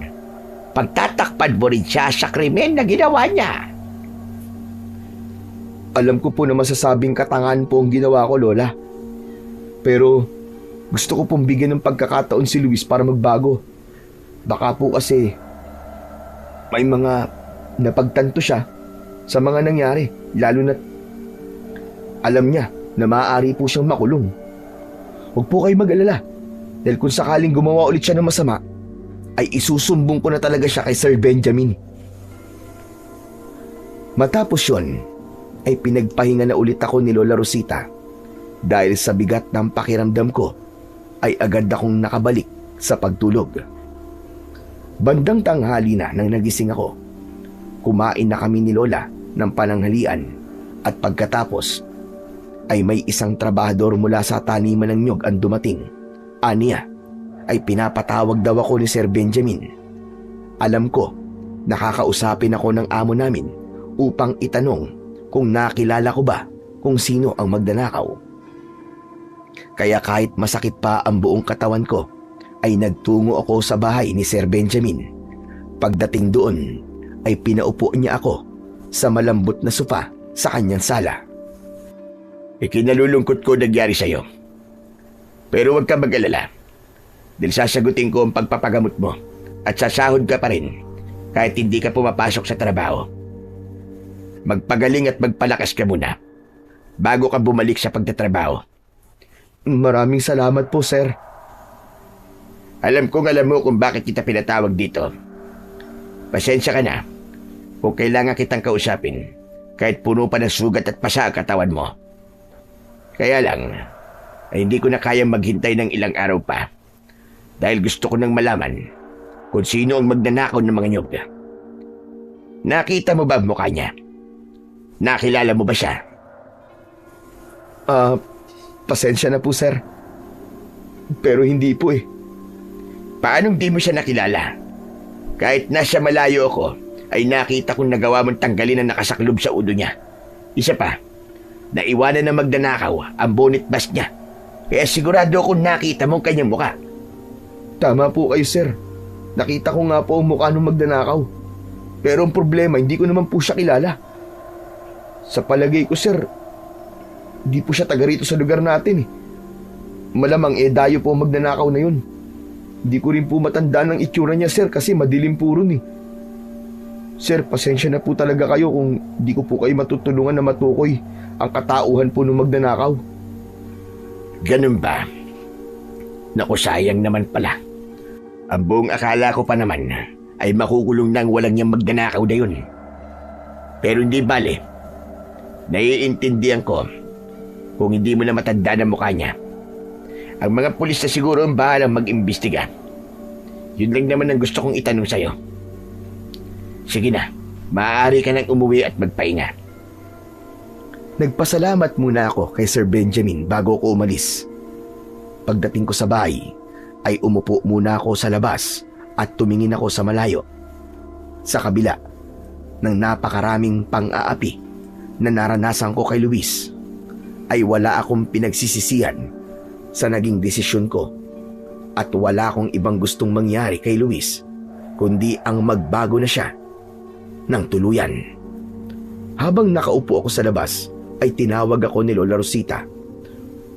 Pagtatakpan mo rin siya sa krimen na ginawa niya. Alam ko po na masasabing katangahan po ang ginawa ko, Lola. Pero gusto ko pong bigyan ng pagkakataon si Luis para magbago. Baka po kasi may mga napagtanto siya sa mga nangyari, lalo na alam niya na maaari po siyang makulong. Huwag po kayo mag-alala, dahil kung sakaling gumawa ulit siya ng masama, ay isusumbong ko na talaga siya kay Sir Benjamin. Matapos yon, ay pinagpahinga na ulit ako ni Lola Rosita dahil sa bigat ng pakiramdam ko ay agad akong nakabalik sa pagtulog. Bandang tanghali na nang nagising ako. Kumain na kami ni Lola ng pananghalian at pagkatapos ay may isang trabahador mula sa taniman ng nyog ang dumating. Aniya ay pinapatawag daw ako ni Sir Benjamin. Alam ko, nakakausapin ako ng amo namin upang itanong kung nakilala ko ba kung sino ang magdanakaw. Kaya kahit masakit pa ang buong katawan ko, ay nagtungo ako sa bahay ni Sir Benjamin. Pagdating doon, ay pinaupo niya ako sa malambot na sofa sa kanyang sala. Ikinalulungkot ko nangyari sa'yo. Pero huwag ka mag-alala. Dahil sasagutin ko ang pagpapagamot mo at sasahod ka pa rin kahit hindi ka pumapasok sa trabaho. Magpagaling at magpalakas ka muna bago ka bumalik sa pagtatrabaho. Maraming salamat po, sir. Alam mo kung bakit kita pinatawag dito. Pasensya ka na kung kailangan kitang kausapin kahit puno pa ng sugat at pasa ang katawan mo. Kaya lang, ay hindi ko na kayang maghintay ng ilang araw pa dahil gusto ko nang malaman kung sino ang magnanakaw ng mga nyog. Nakita mo ba ang mukha niya? Nakilala mo ba siya? Pasensya na po, sir. Pero hindi po eh. Paanong di mo siya nakilala? Kahit nasa malayo ako, ay nakita kong nagawa mong tanggalin ang nakasaklob sa ulo niya. Isa pa, naiwanan na magnanakaw ang bonnet mask niya. Kaya sigurado akong nakita mong kanyang mukha. Tama po kayo, sir. Nakita ko nga po ang mukha ng magnanakaw. Pero ang problema, hindi ko naman po siya kilala. Sa palagay ko, sir, di po siya taga rito sa lugar natin eh. Malamang dayo po ang magnanakaw na yun. Di ko rin po matandaan ang itsura niya, sir, kasi madilim po ron eh. Sir, pasensya na po talaga kayo kung di ko po kayo matutulungan na matukoy ang katauhan po ng magnanakaw. Ganun ba? Naku, sayang naman pala. Ang buong akala ko pa naman ay makukulong nang walang niyang magnanakaw na yun. Pero hindi bale. Naiintindihan ko kung hindi mo na matandaan ang mukha niya. Ang mga pulis na siguro ang bahalang mag-imbestiga. Yun lang naman ang gusto kong itanong sa'yo. Sige na, maaari ka nang umuwi at magpahinga. Nagpasalamat muna ako kay Sir Benjamin bago ko umalis. Pagdating ko sa bahay, ay umupo muna ako sa labas at tumingin ako sa malayo. Sa kabila ng napakaraming pang-aapi na naranasan ko kay Luis, ay wala akong pinagsisisihan sa naging desisyon ko at wala akong ibang gustong mangyari kay Luis kundi ang magbago na siya ng tuluyan. Habang nakaupo ako sa labas, ay tinawag ako ni Lola Rosita.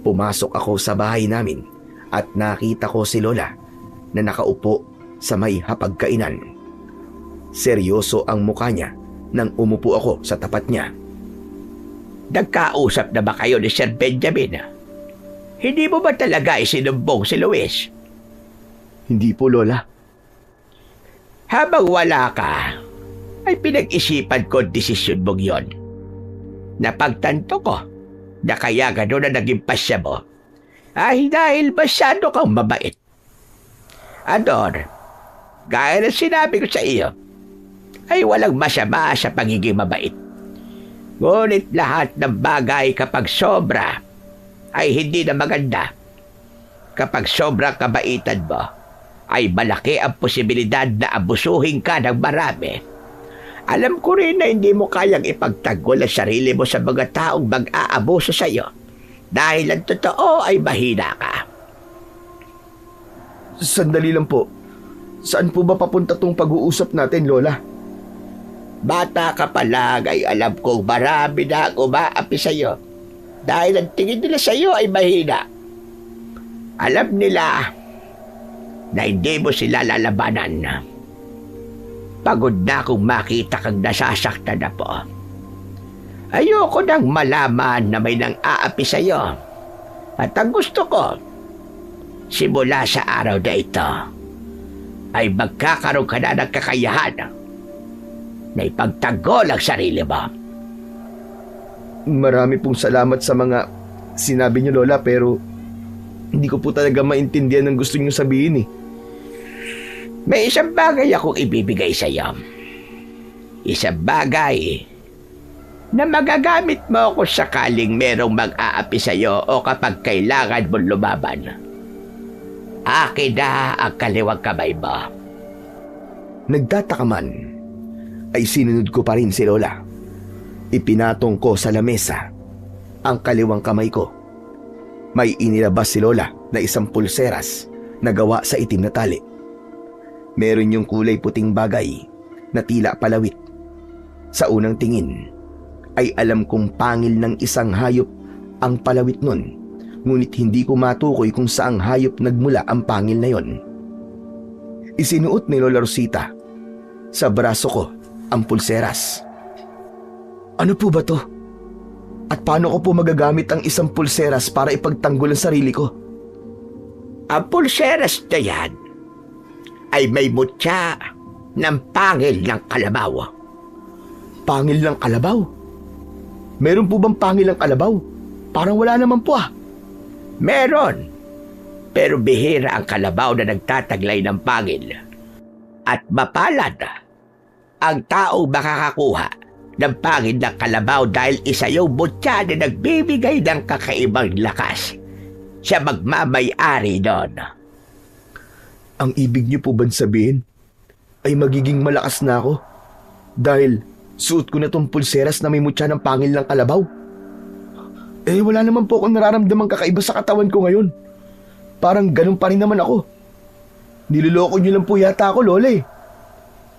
Pumasok ako sa bahay namin at nakita ko si Lola na nakaupo sa may hapagkainan. Seryoso ang mukha niya nang umupo ako sa tapat niya. Nagkausap na ba kayo ni Sir Benjamin? Hindi mo ba talaga isinumbong si Luis? Hindi po, Lola. Habang wala ka, ay pinag-isipan ko desisyon mong yon. Napagtanto ko na kaya gano'n na naging pasya mo ay dahil masyado kang mabait. Ador, gaya ng sinabi ko sa iyo, ay walang masama sa pagiging mabait. Ngunit lahat ng bagay kapag sobra ay hindi na maganda. Kapag sobrang kabaitan mo, ay malaki ang posibilidad na abusuhin ka ng marami Alam ko rin na hindi mo kayang ipagtanggol ang sarili mo sa mga taong mag-aabuso sa iyo dahil ang totoo ay mahina ka. Sandali lang po. Saan po ba papunta tong pag-uusap natin, Lola? Bata ka pa lang ay alam kong marami na ang umaapi sa iyo dahil ang tingin nila sa iyo ay mahina. Alam nila na hindi mo sila lalabanan. Pagod na akong makita kang nasasaktan na po. Ayoko nang malaman na may nang aapi sa iyo. At ang gusto ko, simula sa araw na ito, ay magkakaroon ka na ng kakayahan na ipagtanggol ang sarili mo. Marami pong salamat sa mga sinabi niyo, Lola, pero hindi ko po talaga maintindihan ang gusto niyo sabihin eh. May isang bagay akong ibibigay sa iyo. Isang bagay na magagamit mo kung sakaling merong mag-aapi sa iyo o kapag kailangan mong lumaban. Akin na ang kaliwang kamay mo. Nagtataka man, ay sinunod ko pa rin si Lola. Ipinatong ko sa lamesa ang kaliwang kamay ko. May inilabas si Lola na isang pulseras na gawa sa itim na tali. Meron yung kulay puting bagay na tila palawit. Sa unang tingin, ay alam kong pangil ng isang hayop ang palawit nun, ngunit hindi ko matukoy kung saang hayop nagmula ang pangil na yon. Isinuot ni Lola Rosita sa braso ko ang pulseras. Ano po ba to? At paano ko po magagamit ang isang pulseras para ipagtanggol ang sarili ko? Ang pulseras na yan ay may mutya ng pangil ng kalabaw. Pangil ng kalabaw? Meron po bang pangil ng kalabaw? Parang wala naman po ah. Meron. Pero bihira ang kalabaw na nagtataglay ng pangil. At mapalad ang taong makakakuha ng pangil ng kalabaw dahil isa yung mutya na nagbibigay ng kakaibang lakas. Siya magmamay-ari doon. Ang ibig niyo po ba sabihin ay magiging malakas na ako dahil suot ko na tong pulseras na may mutya ng pangil ng kalabaw? Eh wala naman po akong nararamdamang kakaiba sa katawan ko ngayon. Parang ganun pa rin naman ako. Niloloko niyo lang po yata ako, Lola eh.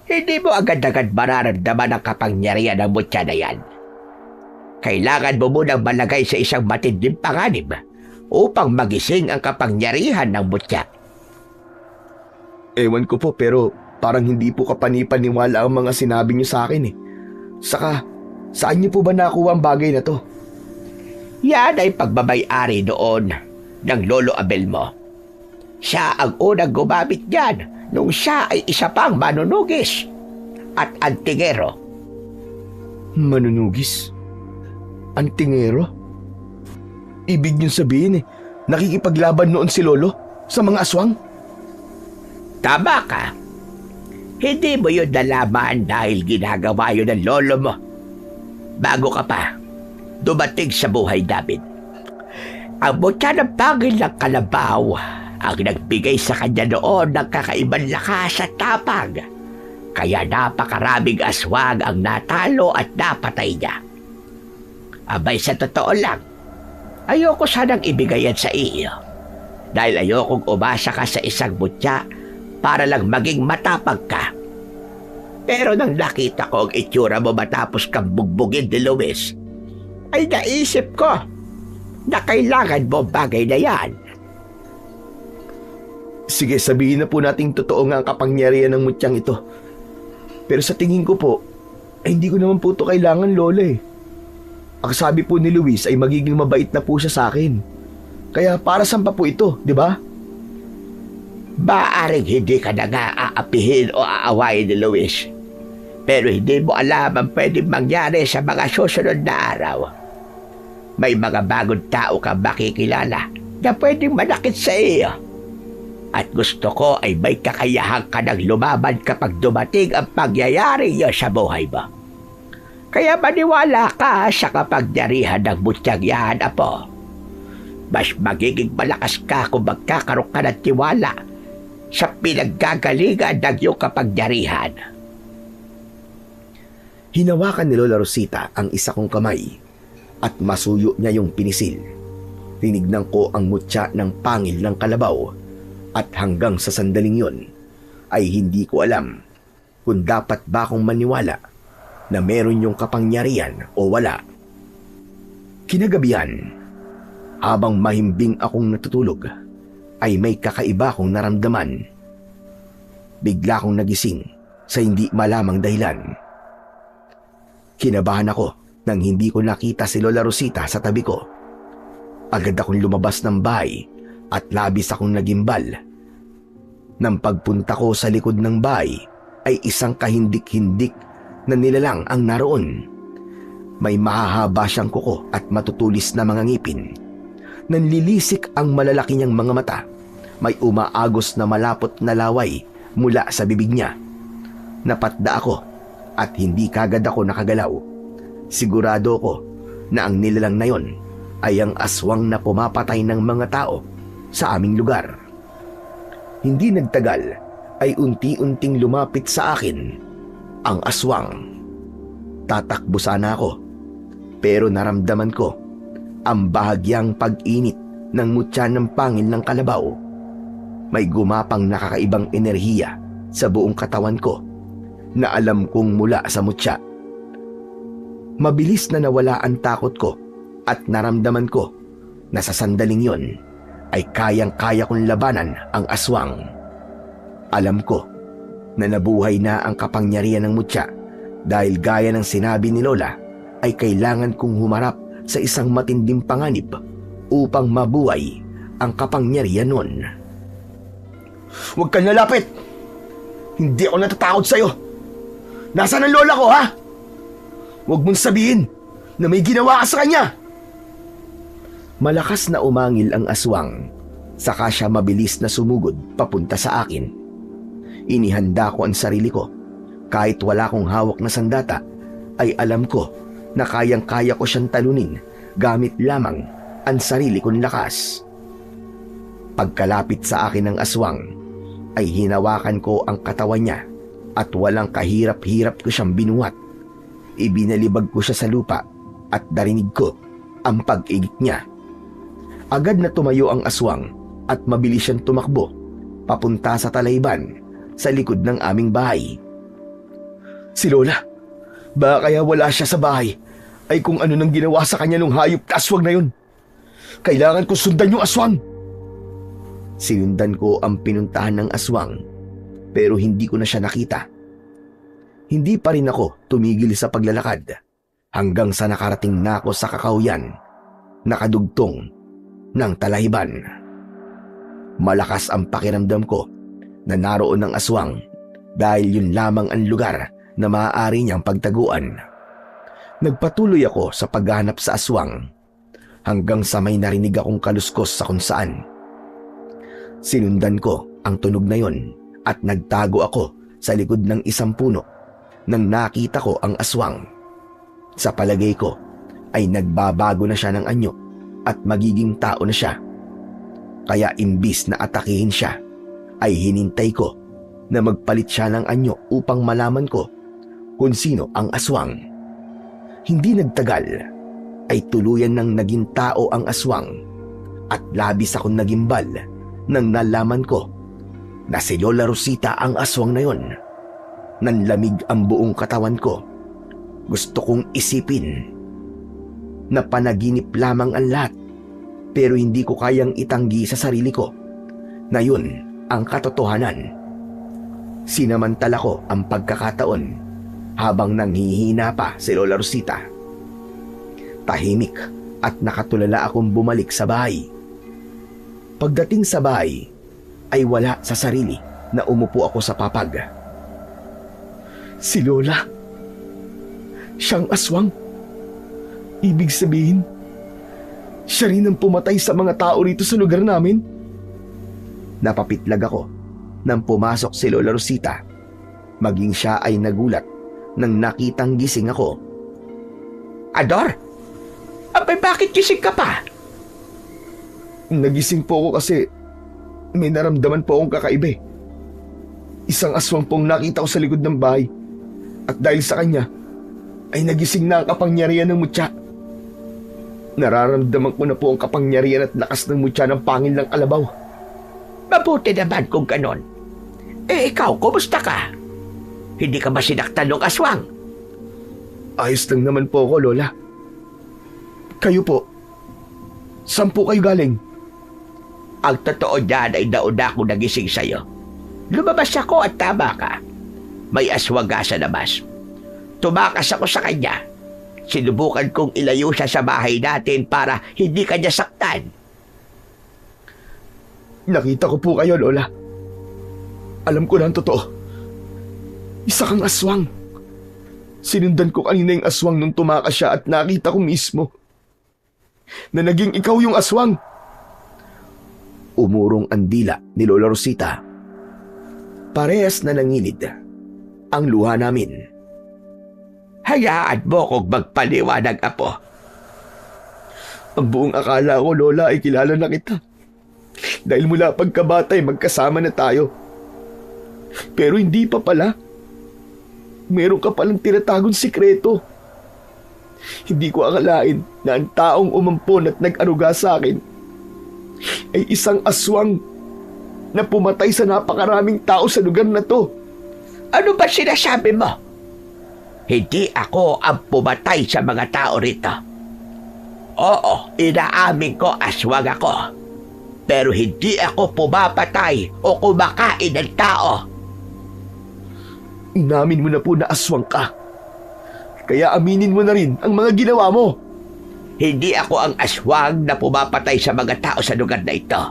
Hindi mo agad-agad mararamdaman ang kapangyarihan ng mutya na yan. Kailangan mo munang malagay sa isang matinding panganib upang magising ang kapangyarihan ng mutya. Ewan ko po pero parang hindi po kapanipaniwala ang mga sinabi niyo sa akin eh. Saka, saan niyo po ba nakuha ang bagay na to? Yan ay pagbabay-ari doon ng Lolo Abel mo. Siya ang unang gumamit niyan nung siya ay isa pang manunugis at antingero. Manunugis? Antingero? Ibig niyong sabihin eh, nakikipaglaban noon si Lolo sa mga aswang? Tama ka. Hindi mo yun nalaman dahil ginagawa yun ng lolo mo. Bago ka pa dumating sa buhay namin. Ang mutya ng pangil ng kalabaw ang nagbigay sa kanya noon ng kakaibang lakas at tapang. Kaya napakaraming aswang ang natalo at napatay niya. Abay sa totoo lang, ayoko sanang ibigay yan sa iyo. Dahil ayokong umasa ka sa isang mutya para lang maging matapang ka. Pero nang nakita ko ang itsura mo matapos kang bugbugin ni Luis, ay naisip ko na kailangan mo bagay na yan. Sige, sabihin na po nating totoo nga ang kapangyarihan ng mutyang ito. Pero sa tingin ko po, ay hindi ko naman po ito kailangan, Lola eh. Ang sabi po ni Luis ay magiging mabait na po siya sa akin. Kaya para saan pa po ito, di ba? Maaring hindi ka na nga aapihin o aawayin ni Luis. Pero hindi mo alam ang pwedeng mangyari sa mga susunod na araw. May mga bagong tao kang makikilala na pwedeng manakit sa iyo. At gusto ko ay may kakayahan ka ng lumaban kapag dumating ang pangyayari niyo sa buhay mo. Kaya maniwala ka sa kapangyarihan ng mutyang yan, Apo. Mas magiging malakas ka kung magkakaroon ka ng tiwala sa pinaggagalingan ng iyong kapangyarihan. Hinawakan ni Lola Rosita ang isa kong kamay at masuyo niya yung pinisil. Tinignan ko ang mutya ng pangil ng kalabaw at hanggang sa sandaling yon ay hindi ko alam kung dapat ba akong maniwala na meron yung kapangyarihan o wala. Kinagabihan, habang mahimbing akong natutulog, ay may kakaiba akong naramdaman. Bigla akong nagising sa hindi malamang dahilan. Kinabahan ako nang hindi ko nakita si Lola Rosita sa tabi ko. Agad akong lumabas ng bahay at labis akong nagimbal. Nang pagpunta ko sa likod ng bahay ay isang kahindik-hindik na nilalang ang naroon. May mahahaba siyang kuko at matutulis na mga ngipin. Nanlilisik ang malalaki niyang mga mata. May umaagos na malapot na laway mula sa bibig niya. Napatda ako at hindi kagad ako nakagalaw. Sigurado ko na ang nilalang na yon ay ang aswang na pumapatay ng mga tao sa aming lugar. Hindi nagtagal ay unti-unting lumapit sa akin ang aswang. Tatakbo sana ako, pero naramdaman ko ang bahagyang pag-init ng mutya ng pangil ng kalabaw. May gumapang nakakaibang enerhiya sa buong katawan ko na alam kong mula sa mutya. Mabilis na nawala ang takot ko at naramdaman ko na sa sandaling yon ay kayang-kaya kong labanan ang aswang. Alam ko na nabuhay na ang kapangyarihan ng mutya dahil gaya ng sinabi ni Lola ay kailangan kong humarap sa isang matinding panganib upang mabuhay ang kapangyarihan nun. Huwag kang lalapit! Hindi ako natatakot sa'yo! Nasaan ang lola ko, ha? Huwag mong sabihin na may ginawa ka sa kanya! Malakas na umangil ang aswang, saka siya mabilis na sumugod papunta sa akin. Inihanda ko ang sarili ko. Kahit wala akong hawak na sandata, ay alam ko na kayang-kaya ko siyang talunin gamit lamang ang sarili kong lakas. Pagkalapit sa akin ng aswang, ay hinawakan ko ang katawan niya at walang kahirap-hirap ko siyang binuhat. Ibinalibag ko siya sa lupa at narinig ko ang pag-igit niya. Agad na tumayo ang aswang at mabilis siyang tumakbo papunta sa talayban sa likod ng aming bahay. Si Lola, baka kaya wala siya sa bahay ay kung ano nang ginawa sa kanya nung hayop na aswang na yun. Kailangan ko sundan yung aswang. Sinundan ko ang pinuntahan ng aswang pero hindi ko na siya nakita. Hindi pa rin ako tumigil sa paglalakad hanggang sa nakarating na ako sa kakauyan, nakadugtong ng talayban. Malakas ang pakiramdam ko na naroon ang aswang dahil yun lamang ang lugar na maaari niyang pagtaguan. Nagpatuloy ako sa paghahanap sa aswang hanggang sa may narinig akong kaluskos sa kung saan. Sinundan ko ang tunog na yon at nagtago ako sa likod ng isang puno nang nakita ko ang aswang. Sa palagay ko ay nagbabago na siya ng anyo at magiging tao na siya. Kaya imbis na atakihin siya, ay hinintay ko na magpalit siya ng anyo upang malaman ko kung sino ang aswang. Hindi nagtagal ay tuluyan nang naging tao ang aswang at labis akong nagimbal nang nalaman ko na si Lola Rosita ang aswang na yon. Nanlamig ang buong katawan ko. Gusto kong isipin na panaginip lamang ang lahat, pero hindi ko kayang itanggi sa sarili ko na yun ang katotohanan. Sinamantala ko ang pagkakataon habang nanghihina pa si Lola Rosita. Tahimik at nakatulala akong bumalik sa bahay. Pagdating sa bahay ay wala sa sarili na umupo ako sa papag. Si Lola, siyang aswang. Ibig sabihin, siya rin ang pumatay sa mga tao rito sa lugar namin. Napapitlag ako nang pumasok si Lola Rosita. Maging siya ay nagulat nang nakitang gising ako. Ador, abay bakit gising ka pa? Nagising po ako kasi may naramdaman po akong kakaiba. Isang aswang pong nakita ko sa likod ng bahay. At dahil sa kanya, ay nagising na ang kapangyarihan ng mutya. Nararamdaman ko na po ang kapangyarihan at lakas ng mutya ng pangil ng kalabaw. Mabuti naman kung ganon. Ikaw, kumusta ka? Hindi ka ba sinaktan ng aswang? Ayos lang naman po ako, Lola. Kayo po, saan po kayo galing? Ang totoo niyan ay nauna akong nagising sa'yo. Lumabas ako at tama ka. May aswang sa labas. Tumakas ako sa kanya. Sinubukan kong ilayo siya sa bahay natin para hindi kanya saktan. Nakita ko po kayo, Lola. Alam ko na ang totoo. Isa kang aswang. Sinundan ko kanina yung aswang nung tumakas siya at nakita ko mismo na naging ikaw yung aswang. Umurong ang dila ni Lola Rosita. Parehas na nangilid ang luha namin. Hayaan mo kong magpaliwanag, Apo. Ang buong akala ko, Lola, ay kilala na kita. Dahil mula pagkabata ay magkasama na tayo. Pero hindi pa pala. Meron ka palang tinatagong sikreto. Hindi ko akalain na ang taong umampon at nag-aruga sa akin ay isang aswang na pumatay sa napakaraming tao sa lugar na to. Ano ba sinasabi mo? Hindi ako ang pumatay sa mga tao rito. Oo, inaamin ko aswang ako. Pero hindi ako pumapatay o kumakain ng tao. Inamin mo na po na aswang ka. Kaya aminin mo na rin ang mga ginawa mo. Hindi ako ang aswang na pumapatay sa mga tao sa lugar na ito.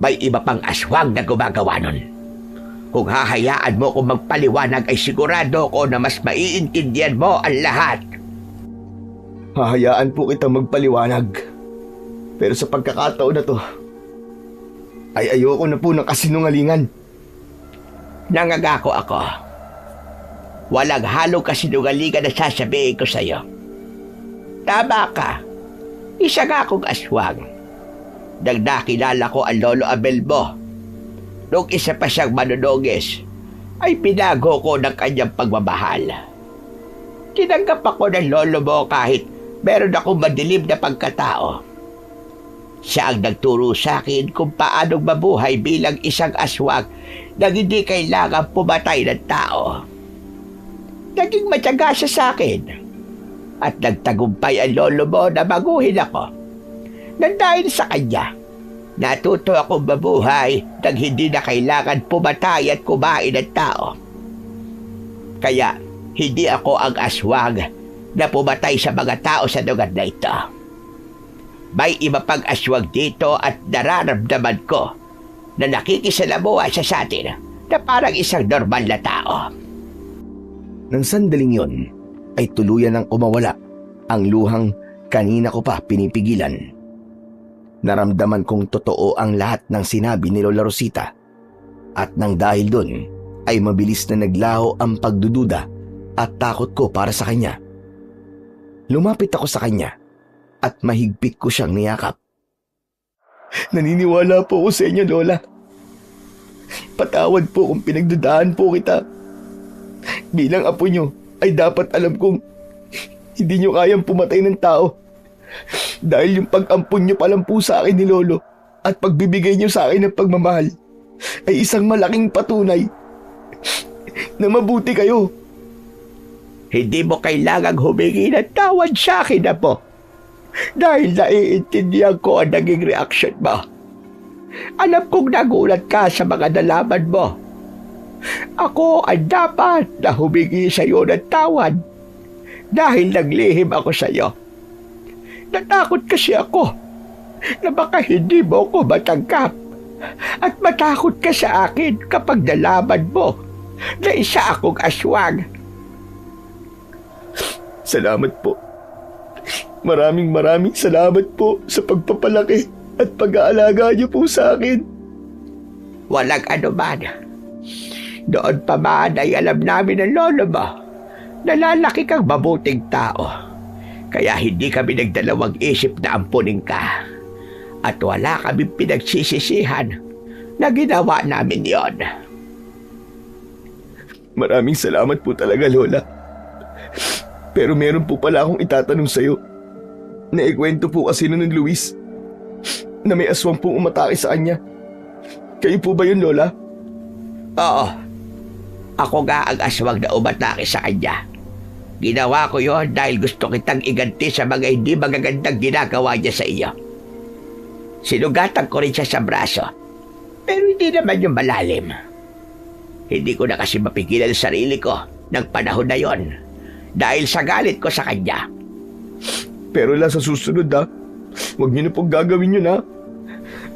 May iba pang aswang na gumagawa nun. Kung hahayaan mo kung magpaliwanag ay sigurado ko na mas maiintindihan mo ang lahat. Hahayaan po kitang magpaliwanag. Pero sa pagkakataon na to, ay ayoko na po ng kasinungalingan. Nangangako ako. Walang halong kasinungalingan na sasabihin ko sa'yo. Tama ka. Isa nga akong aswang. Nang nakilala ko ang Lolo Abel mo, nung isa pa siyang manunugis, ay pinago ko ng kanyang pagmamahal. Tinanggap ako ng lolo mo kahit meron akong madilim na pagkatao. Siya ang nagturo sa akin kung paanong mabuhay bilang isang aswang na hindi kailangan pumatay ng tao. Naging matyaga siya sa akin at nagtagumpay ang lolo mo na baguhin ako. Nang dahil sa kanya, natuto akong mabuhay nang hindi na kailangan pumatay at kumain ng tao. Kaya hindi ako ang aswang na pumatay sa mga tao sa lugar na ito. May iba pang aswang dito at nararamdaman ko na nakikisalamuha siya sa atin na parang isang normal na tao. Nang sandaling yon ay tuluyan ng umawala ang luhang kanina ko pa pinipigilan. Naramdaman kong totoo ang lahat ng sinabi ni Lola Rosita at nang dahil doon ay mabilis na naglaho ang pagdududa at takot ko para sa kanya. Lumapit ako sa kanya at mahigpit ko siyang niyakap. Naniniwala po ako sa inyo, Lola. Patawad po kung pinagdudaan po kita. Bilang apo nyo ay dapat alam kong hindi nyo kayang pumatay ng tao. Dahil yung pag-ampun nyo pa lang po sa akin ni Lolo at pagbibigay nyo sa akin ng pagmamahal ay isang malaking patunay na mabuti kayo. Hindi mo kailangang humingi ng tawad sa akin, Apo. Dahil naiintindihan ko ang naging reaksyon mo. Alam kong nagulat ka sa mga nalaman mo. Ako ang dapat na humingi sa iyo ng tawad dahil naglihim ako sa iyo. Natakot kasi ako na baka hindi mo ko matanggap at matakot ka sa akin kapag nalaman mo na isa akong aswang. Salamat po. Maraming salamat po sa pagpapalaki at pag-aalaga niyo po sa akin. Walang anuman. Doon pa man ay alam namin ng lolo mo na lalaki kang mabuting tao. Kaya hindi kami nagdalawang isip na ampunin ka. At wala kami pinagsisisihan na ginawa namin yon. Maraming salamat po talaga, Lola. Pero meron po pala akong itatanong sa'yo. Naikwento po kasi nun ng Luis na may aswang pong umatake sa kanya. Kayo po ba yun, Lola? Oo. Ako nga ang aswang na umatake sa kanya. Ginawa ko yon dahil gusto kitang iganti sa mga hindi magagandang ginagawa niya sa iyo. Sinugatan ko rin siya sa braso. Pero hindi naman yung malalim. Hindi ko na kasi mapigilan ang sarili ko ng panahon na yon dahil sa galit ko sa kanya. Pero sa susunod huwag niyo na pong gagawin yun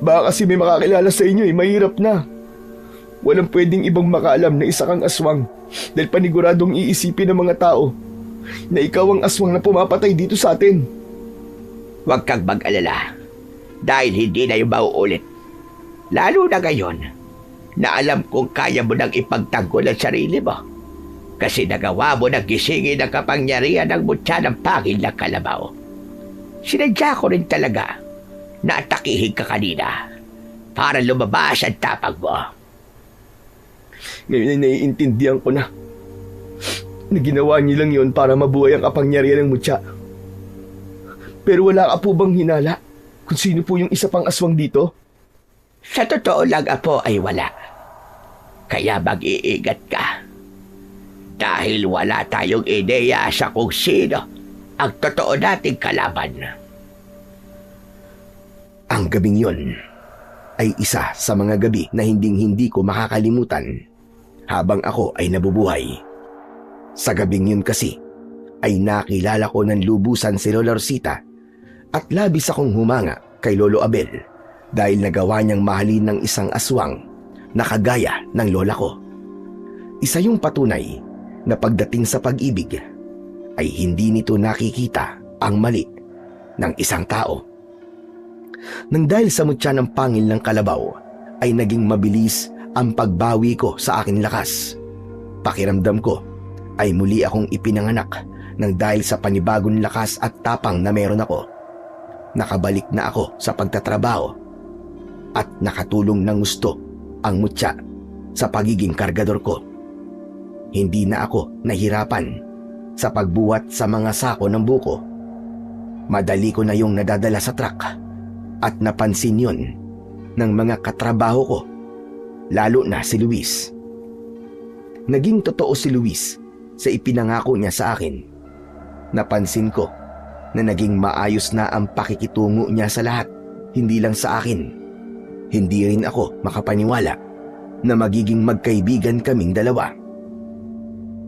Baka kasi may makakilala sa inyo mahirap na. Walang pwedeng ibang makaalam na isa kang aswang dahil paniguradong iisipin ng mga tao na ikaw ang aswang na pumapatay dito sa atin. Huwag kang mag-alala dahil hindi na yung mauulit. Lalo na ngayon na alam kong kaya mo nang ipagtanggol ang sarili mo kasi nagawa mo na gisingin ang kapangyarihan ng mutya ng pangil na kalabaw. Sinadya ko rin talaga na atakihin ka kanina para lumabas ang tapang mo. Ngayon ay naiintindihan ko na ginawa niyo lang yon para mabuhay ang kapangyarihan ng mutya. Pero wala ka po bang hinala kung sino po yung isa pang aswang dito? Sa totoo lang, Apo, ay wala. Kaya mag-iingat ka. Dahil wala tayong ideya sa kung sino ang totoo nating kalaban. Ang gabing yon ay isa sa mga gabi na hinding-hindi ko makakalimutan habang ako ay nabubuhay. Sa gabing yun kasi ay nakilala ko ng lubusan si Lola Rosita at labis akong humanga kay Lolo Abel dahil nagawa niyang mahalin ng isang aswang na kagaya ng lola ko. Isa yung patunay na pagdating sa pag-ibig ay hindi nito nakikita ang mali ng isang tao. Nang dahil sa mutya ng pangil ng kalabaw ay naging mabilis ang pagbawi ko sa aking lakas. Pakiramdam ko ay muli akong ipinanganak nang dahil sa panibagong lakas at tapang na meron ako. Nakabalik na ako sa pagtatrabaho at nakatulong ng gusto ang mutya sa pagiging kargador ko. Hindi na ako nahirapan sa pagbuhat sa mga sako ng buko. Madali ko na yung nadadala sa truck at napansin yun ng mga katrabaho ko, lalo na si Luis. Naging totoo si Luis sa ipinangako niya sa akin. Napansin ko na naging maayos na ang pakikitungo niya sa lahat, hindi lang sa akin. Hindi rin ako makapaniwala na magiging magkaibigan kaming dalawa.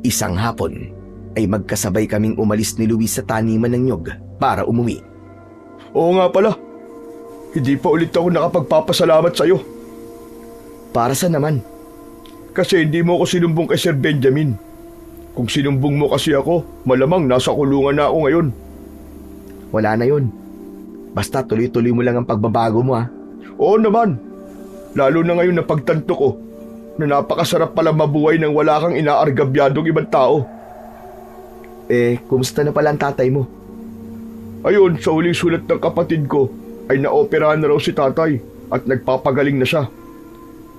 Isang hapon ay magkasabay kaming umalis ni Luis sa taniman ng nyog para umuwi. Oo nga pala, hindi pa ulit ako nakapagpapasalamat sa'yo. Para sa naman? Kasi hindi mo ako sinumbong kay Sir Benjamin. Kung sinumbong mo kasi ako, malamang nasa kulungan na ako ngayon. Wala na yun. Basta tuloy-tuloy mo lang ang pagbabago mo Oo naman. Lalo na ngayon na pagtanto ko na napakasarap pala mabuhay nang wala kang inaargabyadong ibang tao. Kumusta na pala ang tatay mo? Ayun, sa huling sulat ng kapatid ko ay naoperahan na raw si tatay at nagpapagaling na siya.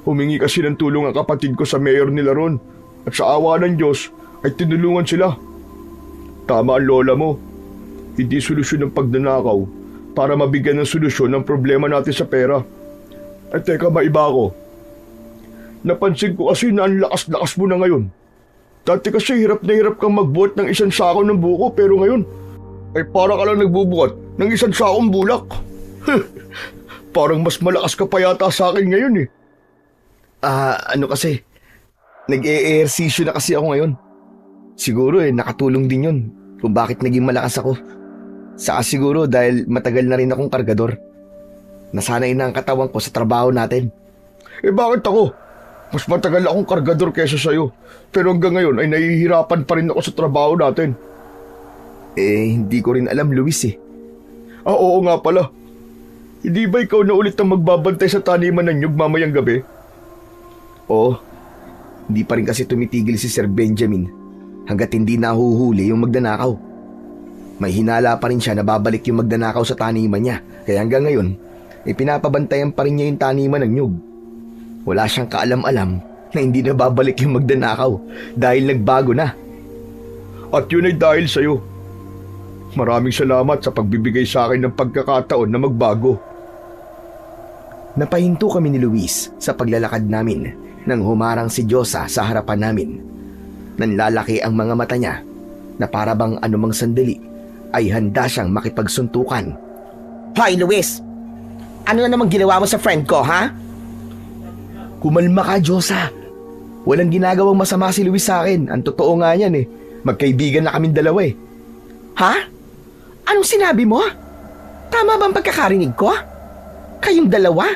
Humingi kasi ng tulong ang kapatid ko sa mayor nila ron at sa awa ng Diyos ay tinulungan sila. Tama ang lola mo. Hindi solusyon ng pagnanakaw para mabigyan ng solusyon ng problema natin sa pera. At teka, maiba ako. Napansin ko kasi na ang lakas-lakas mo na ngayon. Dati kasi hirap na hirap kang magbuhat ng isang sako ng buko pero ngayon ay para ka lang nagbubuhat ng isang sakong bulak. Parang mas malakas ka pa yata sa akin ngayon eh. Ano kasi, nag-e-ehersisyo na kasi ako ngayon. Siguro nakatulong din yun kung bakit naging malakas ako. Saka siguro dahil matagal na rin akong kargador. Nasanay na ang katawan ko sa trabaho natin. Bakit ako? Mas matagal akong kargador kaysa sa'yo. Pero hanggang ngayon ay nahihirapan pa rin ako sa trabaho natin. Hindi ko rin alam, Luis Oo nga pala. Hindi ba ikaw na ulit ang magbabantay sa taniman ng nyug mamayang gabi? Oo. Hindi pa rin kasi tumitigil si Sir Benjamin hanggat hindi nahuhuli yung magdanakaw. May hinala pa rin siya na babalik yung magdanakaw sa taniman niya. Kaya hanggang ngayon, pinapabantayan pa rin niya yung taniman ng nyug. Wala siyang kaalam-alam na hindi na babalik yung magdanakaw dahil nagbago na. At yun ay dahil sa'yo. Maraming salamat sa pagbibigay sa akin ng pagkakataon na magbago. Napahinto kami ni Luis sa paglalakad namin nang humarang si Diyosa sa harapan namin. Nanlalaki ang mga mata niya na para bang anumang sandali ay handa siyang makipagsuntukan. Hoy, Luis! Ano na namang ginawa mo sa friend ko, ha? Kumalma ka, Diyosa. Walang ginagawang masama si Luis sa akin. Ang totoo nga niyan eh. Magkaibigan na kaming dalawa eh. Ha? Anong sinabi mo? Tama ba ang pagkakarinig ko? Kayong dalawa?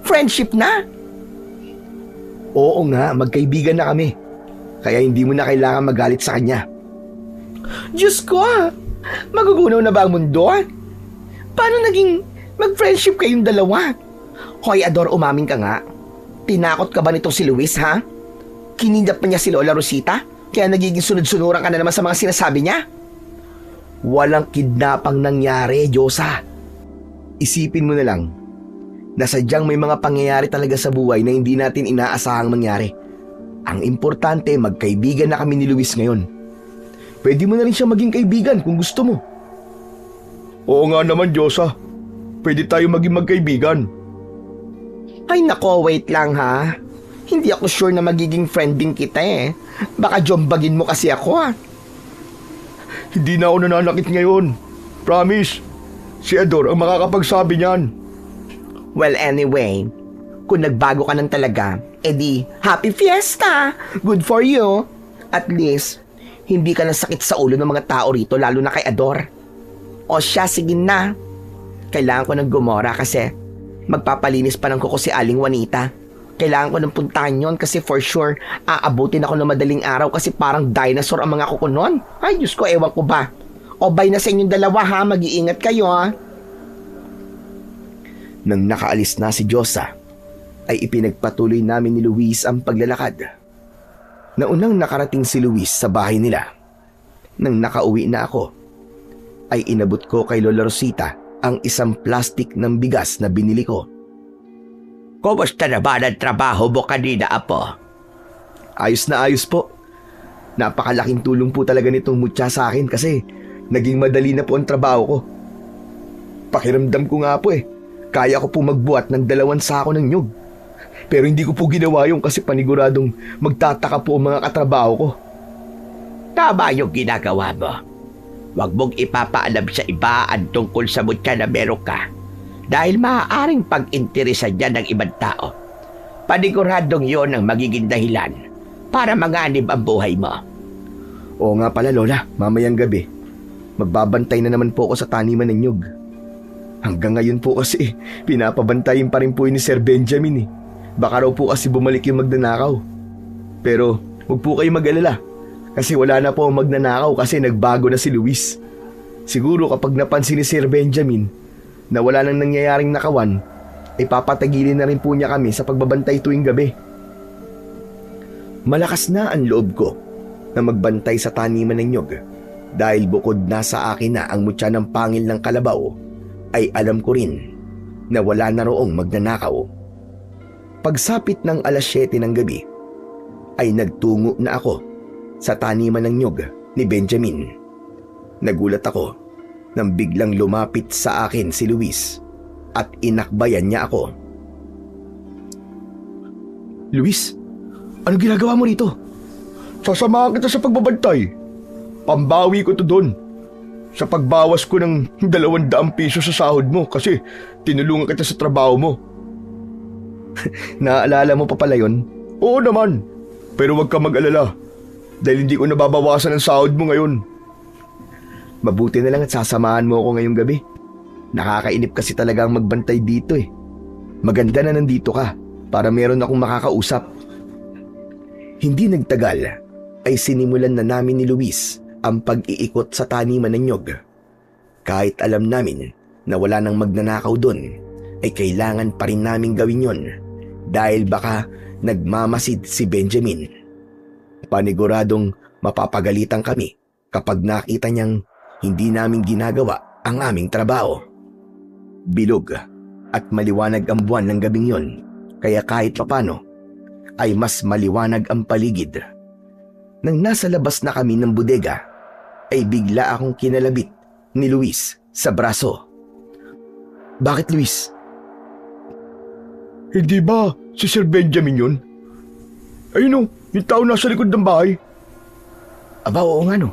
Friendship na? Oo nga, magkaibigan na kami. Kaya hindi mo na kailangan magalit sa kanya. Diyos ko! Magugunaw na ba ang mundo? Paano naging mag-friendship kayong dalawa? Hoy, Ador, umamin ka nga. Tinakot ka ba nitong si Luis, ha? Kinidnap pa niya si Lola Rosita? Kaya nagiging sunod-sunuran ka na naman sa mga sinasabi niya? Walang kidnapang nangyari, Diyosa. Isipin mo na lang na sadyang may mga pangyayari talaga sa buhay na hindi natin inaasahang mangyari. Ang importante, magkaibigan na kami ni Luis ngayon. Pwede mo na rin siya maging kaibigan kung gusto mo. Oo nga naman, Diyosa. Pwede tayo maging magkaibigan. Ay nako, wait lang ha. Hindi ako sure na magiging friend din kita eh. Baka jombagin mo kasi ako ha. Hindi na ako nananakit ngayon. Promise. Si Ador ang makakapagsabi niyan. Well anyway, kung nagbago ka nang talaga, edi happy fiesta! Good for you! At least, hindi ka nasakit sa ulo ng mga tao rito lalo na kay Ador. O siya, sige na. Kailangan ko ng gumora kasi magpapalinis pa ng kuko si Aling Juanita. Kailangan ko ng puntahan yon kasi for sure aabutin ako ng madaling araw kasi parang dinosaur ang mga kuko nun. Ay Diyos ko, ewan ko ba. O bay na sa inyong dalawa ha, mag-iingat kayo ha. Nang nakaalis na si Diyosa, ay ipinagpatuloy namin ni Luis ang paglalakad. Naunang nakarating si Luis sa bahay nila. Nang nakauwi na ako, ay inabot ko kay Lola Rosita ang isang plastik ng bigas na binili ko. Kumusta na ba ang trabaho mo kanina, Apo? Ayos na ayos po. Napakalaking tulong po talaga nitong mutya sa akin kasi naging madali na po ang trabaho ko. Pakiramdam ko nga po kaya ko po magbuhat ng 2 sako ng nyug. Pero hindi ko po ginawa yun kasi paniguradong magtataka po ang mga katrabaho ko. Tama yung ginagawa mo. Huwag mong ipapaalam sa iba ang tungkol sa mutya na meron ka dahil maaaring pag-interesan niya ng ibang tao. Paniguradong yon ang magiging dahilan para manganib ang buhay mo. Oo nga pala, Lola, mamayang gabi magbabantay na naman po ako sa taniman ng nyug. Hanggang ngayon po kasi pinapabantayin pa rin po ni Sir Benjamin. Baka raw po kasi bumalik yung magnanakaw. Pero huwag po kayo mag-alala kasi wala na po ang magnanakaw kasi nagbago na si Luis. Siguro kapag napansin ni Sir Benjamin na wala nang nangyayaring nakawan, ay papatagilin na rin po niya kami sa pagbabantay tuwing gabi. Malakas na ang loob ko na magbantay sa taniman ng nyog dahil bukod na sa akin na ang mutya ng pangil ng kalabaw, ay alam ko rin na wala na roong magnanakaw. Pagsapit ng 7:00 ng gabi, ay nagtungo na ako sa taniman ng nyog ni Benjamin. Nagulat ako nang biglang lumapit sa akin si Luis at inakbayan niya ako. Luis, ano ginagawa mo rito? Sasamahan kita sa pagbabantay. Pambawi ko to doon. Sa pagbawas ko ng 200 piso sa sahod mo kasi tinulungan kita sa trabaho mo. Naaalala mo pa pala yun? Oo naman. Pero huwag ka mag-alala dahil hindi ko nababawasan ang sahod mo ngayon. Mabuti na lang at sasamahan mo ako ngayong gabi. Nakakainip kasi talaga ang magbantay dito Maganda na nandito ka para meron akong makakausap. Hindi nagtagal ay sinimulan na namin ni Luis ang pag-iikot sa taniman ng nyog. Kahit alam namin na wala nang magnanakaw doon, ay kailangan pa rin namin gawin yon dahil baka nagmamasid si Benjamin. Paniguradong mapapagalitan kami kapag nakita niyang hindi namin ginagawa ang aming trabaho. Bilog at maliwanag ang buwan ng gabing yon, kaya kahit papano ay mas maliwanag ang paligid. Nang nasa labas na kami ng bodega, ay bigla akong kinalabit ni Luis sa braso. Bakit, Luis? Hindi ba si Sir Benjamin yun? Ayun o, yung tao nasa likod ng bahay. Aba, oo nga no.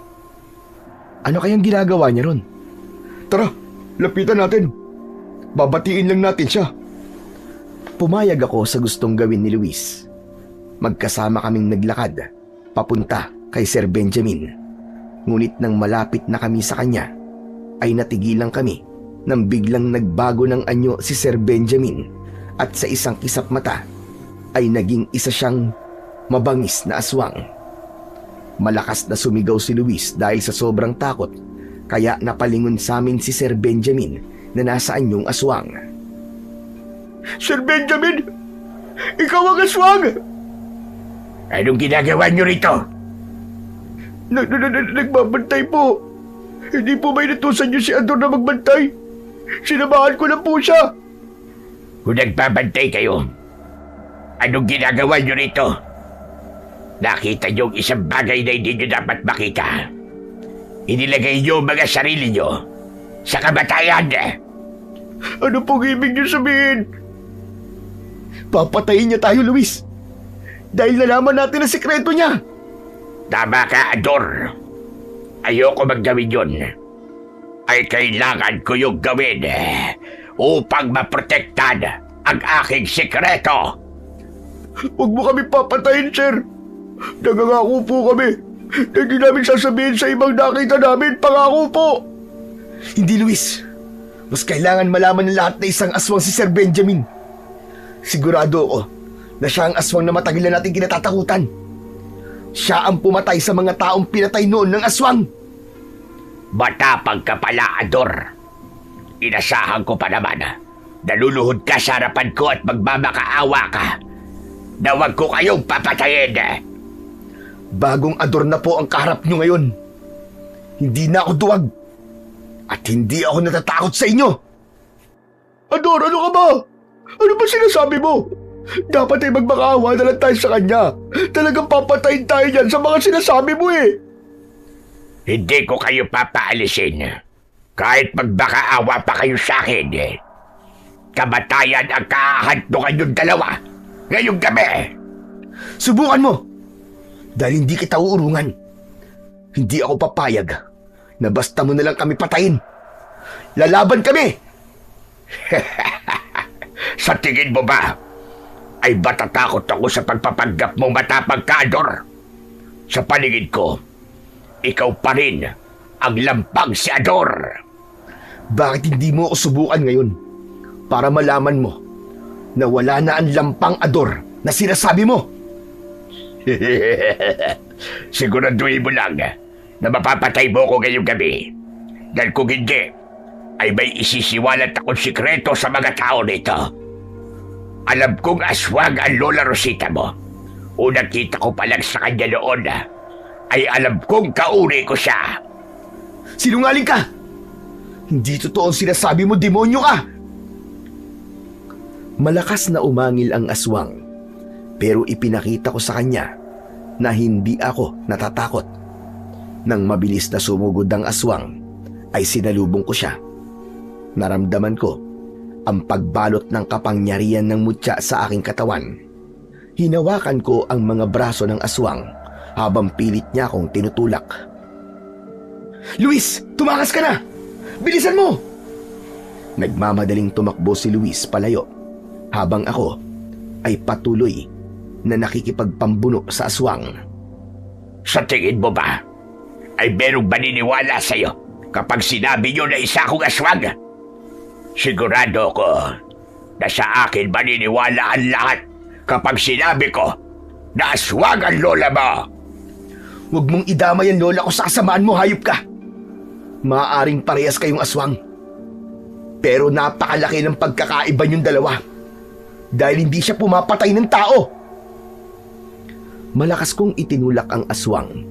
Ano kayang ginagawa niya ron? Tara, lapitan natin. Babatiin lang natin siya. Pumayag ako sa gustong gawin ni Luis. Magkasama kaming naglakad papunta kay Sir Benjamin. Ngunit nang malapit na kami sa kanya, ay natigilan kami nang biglang nagbago ng anyo si Sir Benjamin at sa isang kisap mata ay naging isa siyang mabangis na aswang. Malakas na sumigaw si Luis dahil sa sobrang takot, kaya napalingon sa amin si Sir Benjamin na nasa anyong aswang. Sir Benjamin! Ikaw ang aswang! Anong ginagawa niyo rito? Nagbabantay po. Hindi po ba inutusan niyo si Ador na magbantay? Sinamahan ko lang po siya. Kung nagbabantay kayo, anong ginagawa niyo rito? Nakita niyo isang bagay na hindi niyo dapat makita. Inilagay niyo ang mga sarili niyo sa kamatayan. Ano pong ibig niyo sabihin? Papatayin niya tayo, Luis. Dahil nalaman natin ang sikreto niya. Tama ka, Ador. Ayoko maggawin yun. Ay kailangan ko yung gawin upang maprotektan ang aking sikreto. Huwag mo kami papatayin, sir. Nangangako po kami. Hindi namin sasabihin sa ibang nakita namin. Pangako po. Hindi, Luis. Mas kailangan malaman ng lahat na isang aswang si Sir Benjamin. Sigurado ako na siya ang aswang na matagal na natin kinatatakutan. Siya ang pumatay sa mga taong pinatay noon ng aswang. Matapang ka pala, Ador. Inasahan ko pa naman. Naluluhod ka sa harapan ko at magmamakaawa ka. Na huwag ko kayong papatayin. Bagong Ador na po ang kaharap nyo ngayon. Hindi na ako duwag. At hindi ako natatakot sa inyo. Ador, ano ka ba? Ano ba sinasabi mo? Dapat ay magmakaawa na lang tayo sa kanya. Talagang papatayin tayo dyan sa mga sinasabi mo eh. Hindi ko kayo papaalisin. Kahit magmakaawa pa kayo sa akin. Kamatayan ang kaahantong kanyong dalawa ngayong gabi. Subukan mo. Dahil hindi kita uurungan. Hindi ako papayag na basta mo na lang kami patayin. Lalaban kami! Sa tingin mo ba ay matatakot ako sa pagpapanggap mo matapang ka, Ador? Sa paligid ko, ikaw pa rin ang lampang si Ador. Bakit hindi mo ako subukan ngayon para malaman mo na wala na ang lampang Ador na sinasabi mo? Siguraduhin mo lang na mapapatay mo ko ngayong gabi. Dahil kung hindi, ay may isisiwalat akong sikreto sa mga tao nito. Alam kong aswang ang Lola Rosita mo. Unang kita ko pa lang sa kanya noon, ay alam kong kauri ko siya. Sinungaling ka! Hindi totoo ang sinasabi mo, demonyo ka! Malakas na umangil ang aswang, pero ipinakita ko sa kanya na hindi ako natatakot. Nang mabilis na sumugod ang aswang, ay sinalubong ko siya. Naramdaman ko ang pagbalot ng kapangyarihan ng mutya sa aking katawan. Hinawakan ko ang mga braso ng aswang habang pilit niya akong tinutulak. Luis, tumakas ka na! Bilisan mo! Nagmamadaling tumakbo si Luis palayo habang ako ay patuloy na nakikipagpambuno sa aswang. Sa tingin mo ba ay merong maniniwala sa'yo kapag sinabi niyo na isa akong aswang? Sigurado ko na sa akin maniniwala ang lahat kapag sinabi ko na aswang ang lola mo. Huwag mong idamay ang lola ko sa kasamaan mo, hayop ka! Maaaring parehas kayong aswang. Pero napakalaki ng pagkakaiba niyong dalawa dahil hindi siya pumapatay ng tao. Malakas kong itinulak ang aswang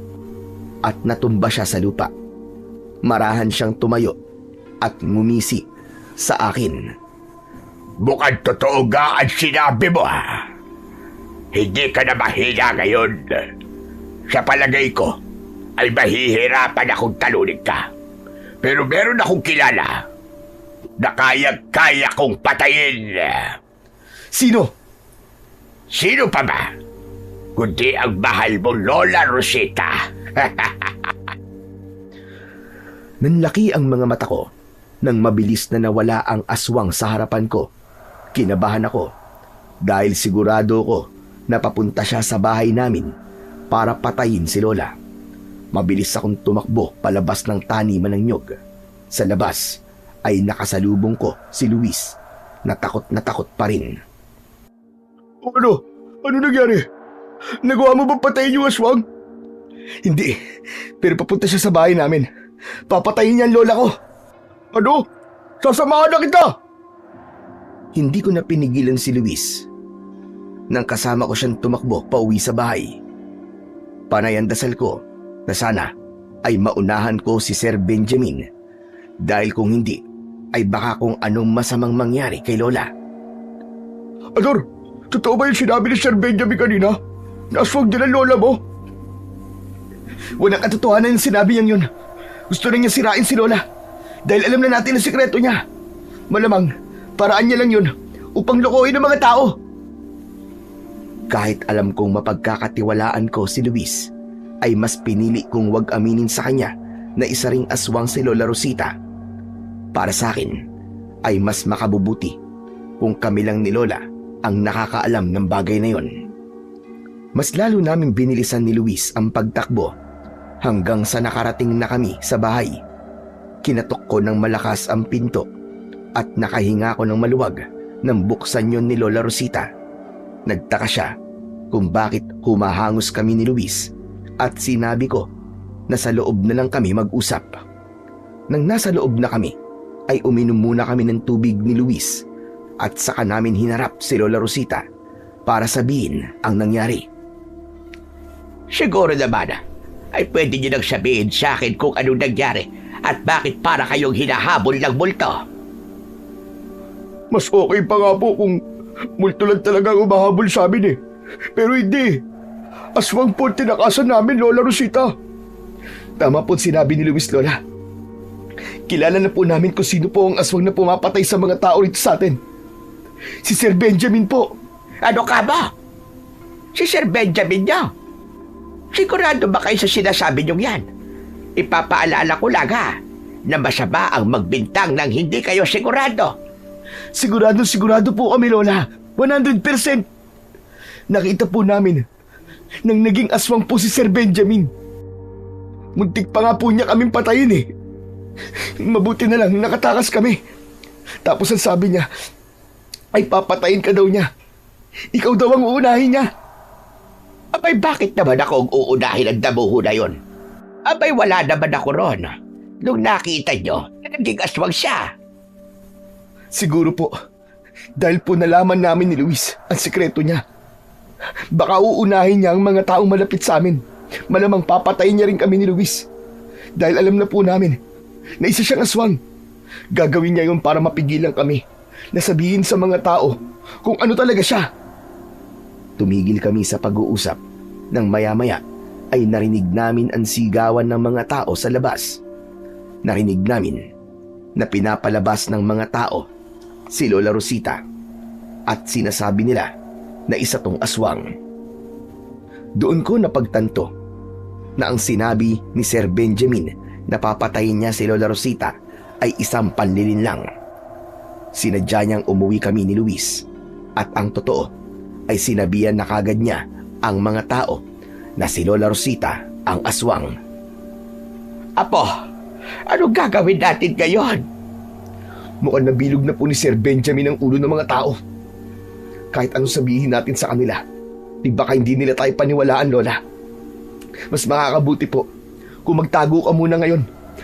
at natumba siya sa lupa. Marahan siyang tumayo at ngumisi sa akin. Mukhang totoo nga ang sinabi mo, ha? Hindi ka na mahina ngayon. Sa palagay ko, ay mahihirapan akong talunin ka. Pero meron akong kilala na kaya kong patayin. Sino? Sino pa ba? Kundi ang mahal mong Lola Rosita. Nanlaki ang mga mata ko nang mabilis na nawala ang aswang sa harapan ko. Kinabahan ako dahil sigurado ko na papunta siya sa bahay namin para patayin si Lola. Mabilis akong tumakbo palabas ng taniman ng nyog. Sa labas ay nakasalubong ko si Luis na takot pa rin. Ano? Ano nangyari? Nagawa mo ba patayin yung aswang? Hindi, pero papunta siya sa bahay namin. Papatayin niya ang lola ko. Ano? Sasamahan na kita! Hindi ko na pinigilan si Luis nang kasama ko siyang tumakbo pauwi sa bahay. Panay ang dasal ko na sana ay maunahan ko si Sir Benjamin dahil kung hindi ay baka kung anong masamang mangyari kay Lola. Ador, totoo ba yung sinabi ni Sir Benjamin kanina? Na aswang din ang lola mo? Walang katotohanan yung sinabi niyang yun. Gusto rin niya sirain si Lola dahil alam na natin ang sikreto niya. Malamang paraan niya lang yun upang lokohin ang mga tao. Kahit alam kong mapagkakatiwalaan ko si Luis, ay mas pinili kong wag aminin sa kanya na isa ring aswang si Lola Rosita. Para sa akin, ay mas makabubuti kung kami lang ni Lola ang nakakaalam ng bagay na yon. Mas lalo naming binilisan ni Luis ang pagtakbo hanggang sa nakarating na kami sa bahay. Kinatok ko ng malakas ang pinto at nakahinga ko ng maluwag nang buksan yon ni Lola Rosita. Nagtaka siya kung bakit humahangos kami ni Luis at sinabi ko na sa loob na lang kami mag-usap. Nang nasa loob na kami, ay uminom muna kami ng tubig ni Luis at saka namin hinarap si Lola Rosita para sabihin ang nangyari. Siguro naman ay pwede niyo nang sabihin sa akin kung anong nangyari at bakit para kayong hinahabol ng multo. Mas okay pa nga po kung multo lang talaga ang umahabol sa amin eh. Pero hindi. Aswang po tinakasan namin, Lola Rosita. Tama po sinabi ni Luis, Lola. Kilala na po namin kung sino po ang aswang na pumapatay sa mga tao rito sa atin. Si Sir Benjamin po. Ano ka ba? Si Sir Benjamin niya? Sigurado ba kayo sa sinasabi niyong yan? Ipapaalala ko lang ha, na masama ang magbintang nang hindi kayo sigurado. Sigurado po kami, Lola. 100%. Nakita po namin nang naging aswang po si Sir Benjamin. Muntik pa nga po niya kaming patayin eh. Mabuti na lang nakatakas kami. Tapos ang sabi niya ay papatayin ka daw niya. Ikaw daw ang uunahin niya. Abay, bakit naman ako ang uunahin ang damuho na yun? Abay, wala naman ako ron. Nung nakita niyo, naging aswang siya. Siguro po, dahil po nalaman namin ni Luis ang sikreto niya. Baka uunahin niya ang mga taong malapit sa amin. Malamang papatayin niya rin kami ni Luis. Dahil alam na po namin na isa siyang aswang. Gagawin niya yun para mapigilan kami na sabihin sa mga tao kung ano talaga siya. Tumigil kami sa pag-uusap nang maya-maya ay narinig namin ang sigawan ng mga tao sa labas. Narinig namin na pinapalabas ng mga tao si Lola Rosita at sinasabi nila na isa tong aswang. Doon ko napagtanto na ang sinabi ni Sir Benjamin na papatayin niya si Lola Rosita ay isang panlilin lang. Sinadya niyang umuwi kami ni Luis at ang totoo ay sinabihan na kagad niya ang mga tao na si Lola Rosita ang aswang. Apo, anong gagawin natin ngayon? Mukhang nabilog na po ni Sir Benjamin ang ulo ng mga tao. Kahit anong sabihin natin sa kanila, di baka hindi nila tayo paniwalaan, Lola. Mas makakabuti po kung magtago ka muna ngayon.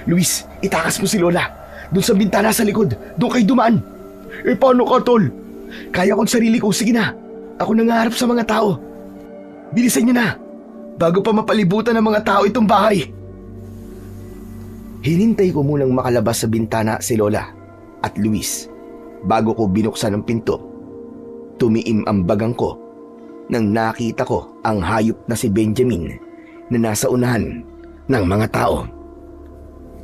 Luis, itakas mo si Lola. Doon sa bintana sa likod, doon kayo dumaan. Eh paano ka, Tol? Kaya ko'ng sarili ko, sige na. Ako nangaharap sa mga tao. Bilisan niyo na, bago pa mapalibutan ng mga tao itong bahay. Hinintay ko munang makalabas sa bintana si Lola at Luis bago ko binuksan ang pinto. Tumiim ang bagang ko nang nakita ko ang hayop na si Benjamin na nasa unahan ng mga tao.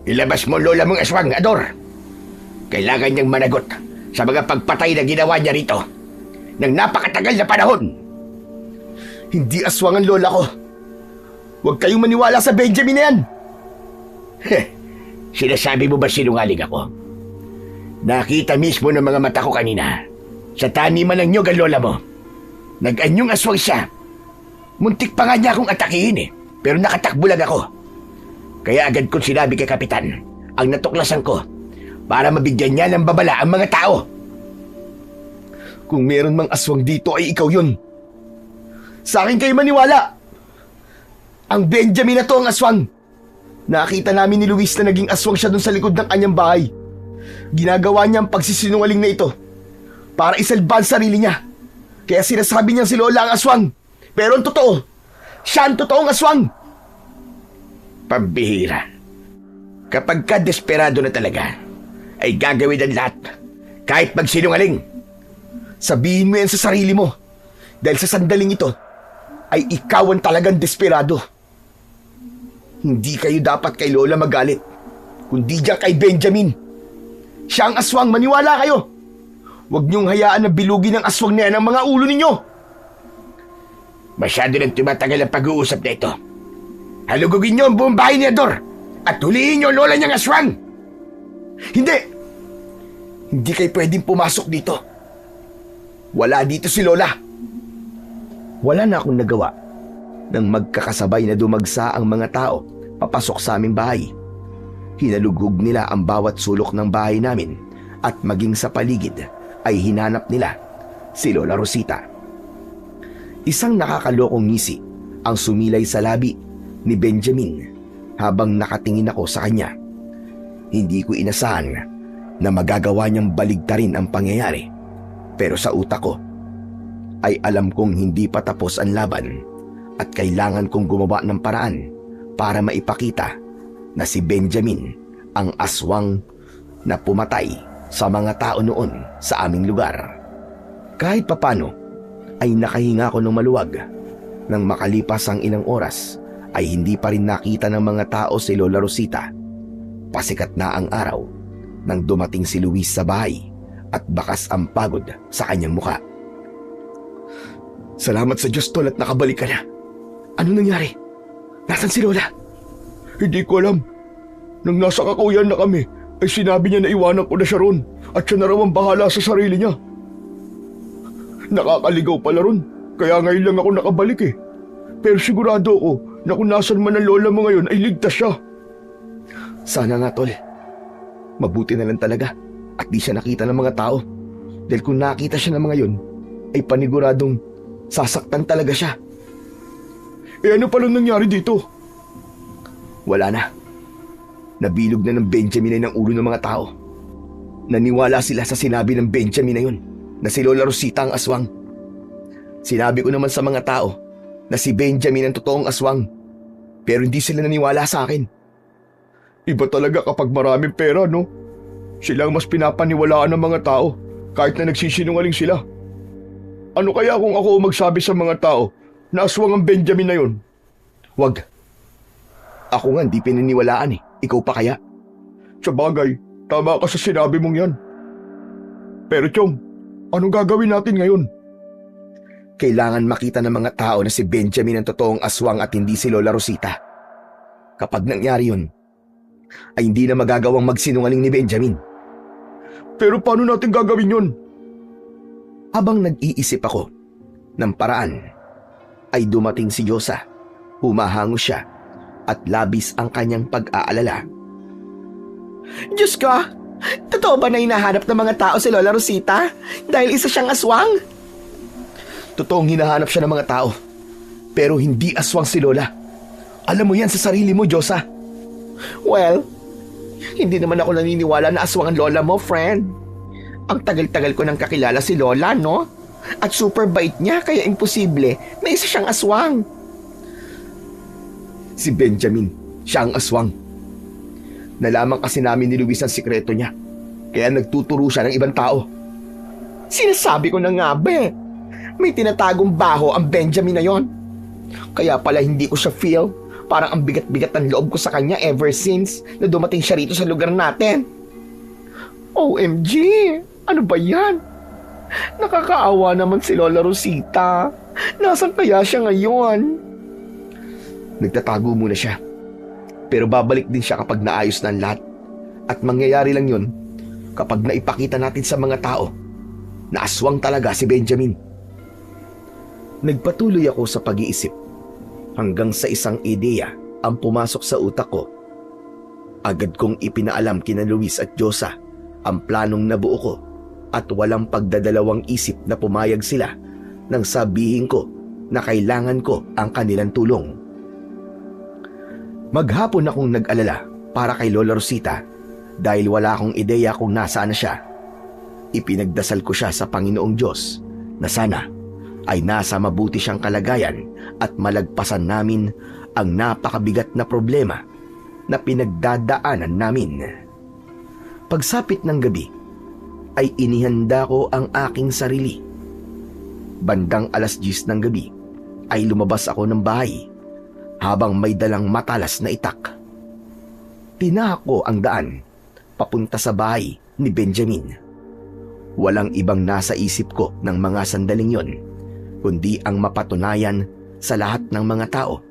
Ilabas mo lola mong aswang, Ador. Kailangan niyang managot sa mga pagpatay na ginawa niya rito ng napakatagal na panahon. Hindi aswang ang lola ko. Huwag kayong maniwala sa Benjamin na yan. Sinasabi mo ba sinungaling ako? Nakita mismo ng mga mata ko kanina sa taniman ng nyog ang lola mo. Nag-anyong aswang siya. Muntik pa nga niya akong atakihin pero nakatakbo lang ako. Kaya agad kong sinabi kay Kapitan ang natuklasan ko para mabigyan niya ng babala ang mga tao. Kung meron mang aswang dito ay ikaw yun. Sa akin kayo maniwala. Ang Benjamin na to ang aswang. Nakita namin ni Luis na naging aswang siya dun sa likod ng kanyang bahay. Ginagawa niya ang pagsisinungaling na ito para isalba ang sarili niya. Kaya sinasabi niya si Lola ang aswang. Pero ang totoo, siya ang totoong aswang. Pambihira. Kapag ka desperado na talaga, ay gagawin ang lahat kahit magsinungaling. Sabihin mo yan sa sarili mo. Dahil sa sandaling ito, ay ikaw ang talagang desperado. Hindi kayo dapat kay Lola magalit, kundi diyan kay Benjamin. Siya ang aswang, maniwala kayo. Huwag niyong hayaan na bilugin ng aswang na yan ang mga ulo ninyo. Masyado nang tumatagal ang pag-uusap na ito. Halugugin niyo ang buong bahay ni Ador at huliin niyo ang lola niyang aswang. Hindi! Hindi kayo pwedeng pumasok dito. Wala dito si Lola. Wala na akong nagawa nang magkakasabay na dumagsa ang mga tao papasok sa aming bahay. Hinalugog nila ang bawat sulok ng bahay namin at maging sa paligid ay hinanap nila si Lola Rosita. Isang nakakalokong ngisi ang sumilay sa labi ni Benjamin habang nakatingin ako sa kanya. Hindi ko inasahan na magagawa niyang baligtarin ang pangyayari, pero sa utak ko ay alam kong hindi pa tapos ang laban at kailangan kong gumawa ng paraan para maipakita na si Benjamin ang aswang na pumatay sa mga tao noon sa aming lugar. Kahit papano ay nakahinga ko ng maluwag. Nang makalipas ang ilang oras ay hindi pa rin nakita ng mga tao si Lola Rosita. Pasikat na ang araw nang dumating si Luis sa bahay at bakas ang pagod sa kanyang muka. Salamat sa Diyos, Tol, at nakabalik ka na. Ano nangyari? Nasaan si Lola? Hindi ko alam. Nang nasa kakauyan na kami, ay sinabi niya na iwanan ko na siya ron at siya na raw ang bahala sa sarili niya. Nakakaligaw pala ron, kaya ngayon lang ako nakabalik eh. Pero sigurado ako na kung nasan man ang lola mo ngayon ay ligtas siya. Sana nga, Tol. Mabuti na lang talaga at di siya nakita ng mga tao. Dahil kung nakita siya ng mga yun, ay paniguradong sasaktan talaga siya. Eh ano palang nangyari dito? Wala na. Nabilog na ng Benjamin ay ng ulo ng mga tao. Naniwala sila sa sinabi ng Benjamin na yun, na si Lola Rosita ang aswang. Sinabi ko naman sa mga tao na si Benjamin ang totoong aswang, pero hindi sila naniwala sa akin. Iba talaga kapag maraming pera, no? Sila ang mas pinapaniwalaan ng mga tao kahit na nagsisinungaling sila. Ano kaya kung ako magsabi sa mga tao na aswang ang Benjamin na yun? Wag. Ako nga hindi pininiwalaan eh. Ikaw pa kaya? Sa bagay, tama ka sa sinabi mong yan. Pero Chong, anong gagawin natin ngayon? Kailangan makita ng mga tao na si Benjamin ang totoong aswang at hindi si Lola Rosita. Kapag nangyari yun, ay hindi na magagawang magsinungaling ni Benjamin. Pero paano natin gagawin yun? Habang nag-iisip ako ng paraan, ay dumating si Diyosa. Humahango siya at labis ang kanyang pag-aalala. Diyos ko, totoo ba na hinahanap ng mga tao si Lola Rosita dahil isa siyang aswang? Totoong hinahanap siya ng mga tao, pero hindi aswang si Lola. Alam mo yan sa sarili mo, Diyosa. Well, hindi naman ako naniniwala na aswang ang lola mo, friend. Ang tagal-tagal ko nang kakilala si Lola, no? At super bait niya, kaya imposible na isa siyang aswang. Si Benjamin, siya ang aswang. Nalaman kasi namin ni Luis ang sikreto niya, kaya nagtuturo siya ng ibang tao. Sinasabi ko na nga ba eh, may tinatagong baho ang Benjamin na yon. Kaya pala hindi ko siya feel Parang ang bigat-bigat ng loob ko sa kanya ever since na dumating siya rito sa lugar natin. OMG! Ano ba yan? Nakakaawa naman si Lola Rosita. Nasaan kaya siya ngayon? Nagtatago muna siya. Pero babalik din siya kapag naayos na ang lahat. At mangyayari lang yun kapag naipakita natin sa mga tao na aswang talaga si Benjamin. Nagpatuloy ako sa pag-iisip hanggang sa isang ideya ang pumasok sa utak ko. Agad kong ipinaalam kina Luis at Josa ang planong nabuo ko at walang pagdadalawang isip na pumayag sila nang sabihin ko na kailangan ko ang kanilang tulong. Maghapon akong nag-alala para kay Lola Rosita dahil wala akong ideya kung nasaan na siya. Ipinagdasal ko siya sa Panginoong Diyos na sana ay nasa mabuti siyang kalagayan at malagpasan namin ang napakabigat na problema na pinagdadaanan namin. Pagsapit ng gabi, ay inihanda ko ang aking sarili. Bandang 10:00 ng gabi, ay lumabas ako ng bahay habang may dalang matalas na itak. Tinahak ko ang daan papunta sa bahay ni Benjamin. Walang ibang nasa isip ko ng mga sandaling yon, kundi ang mapatunayan sa lahat ng mga tao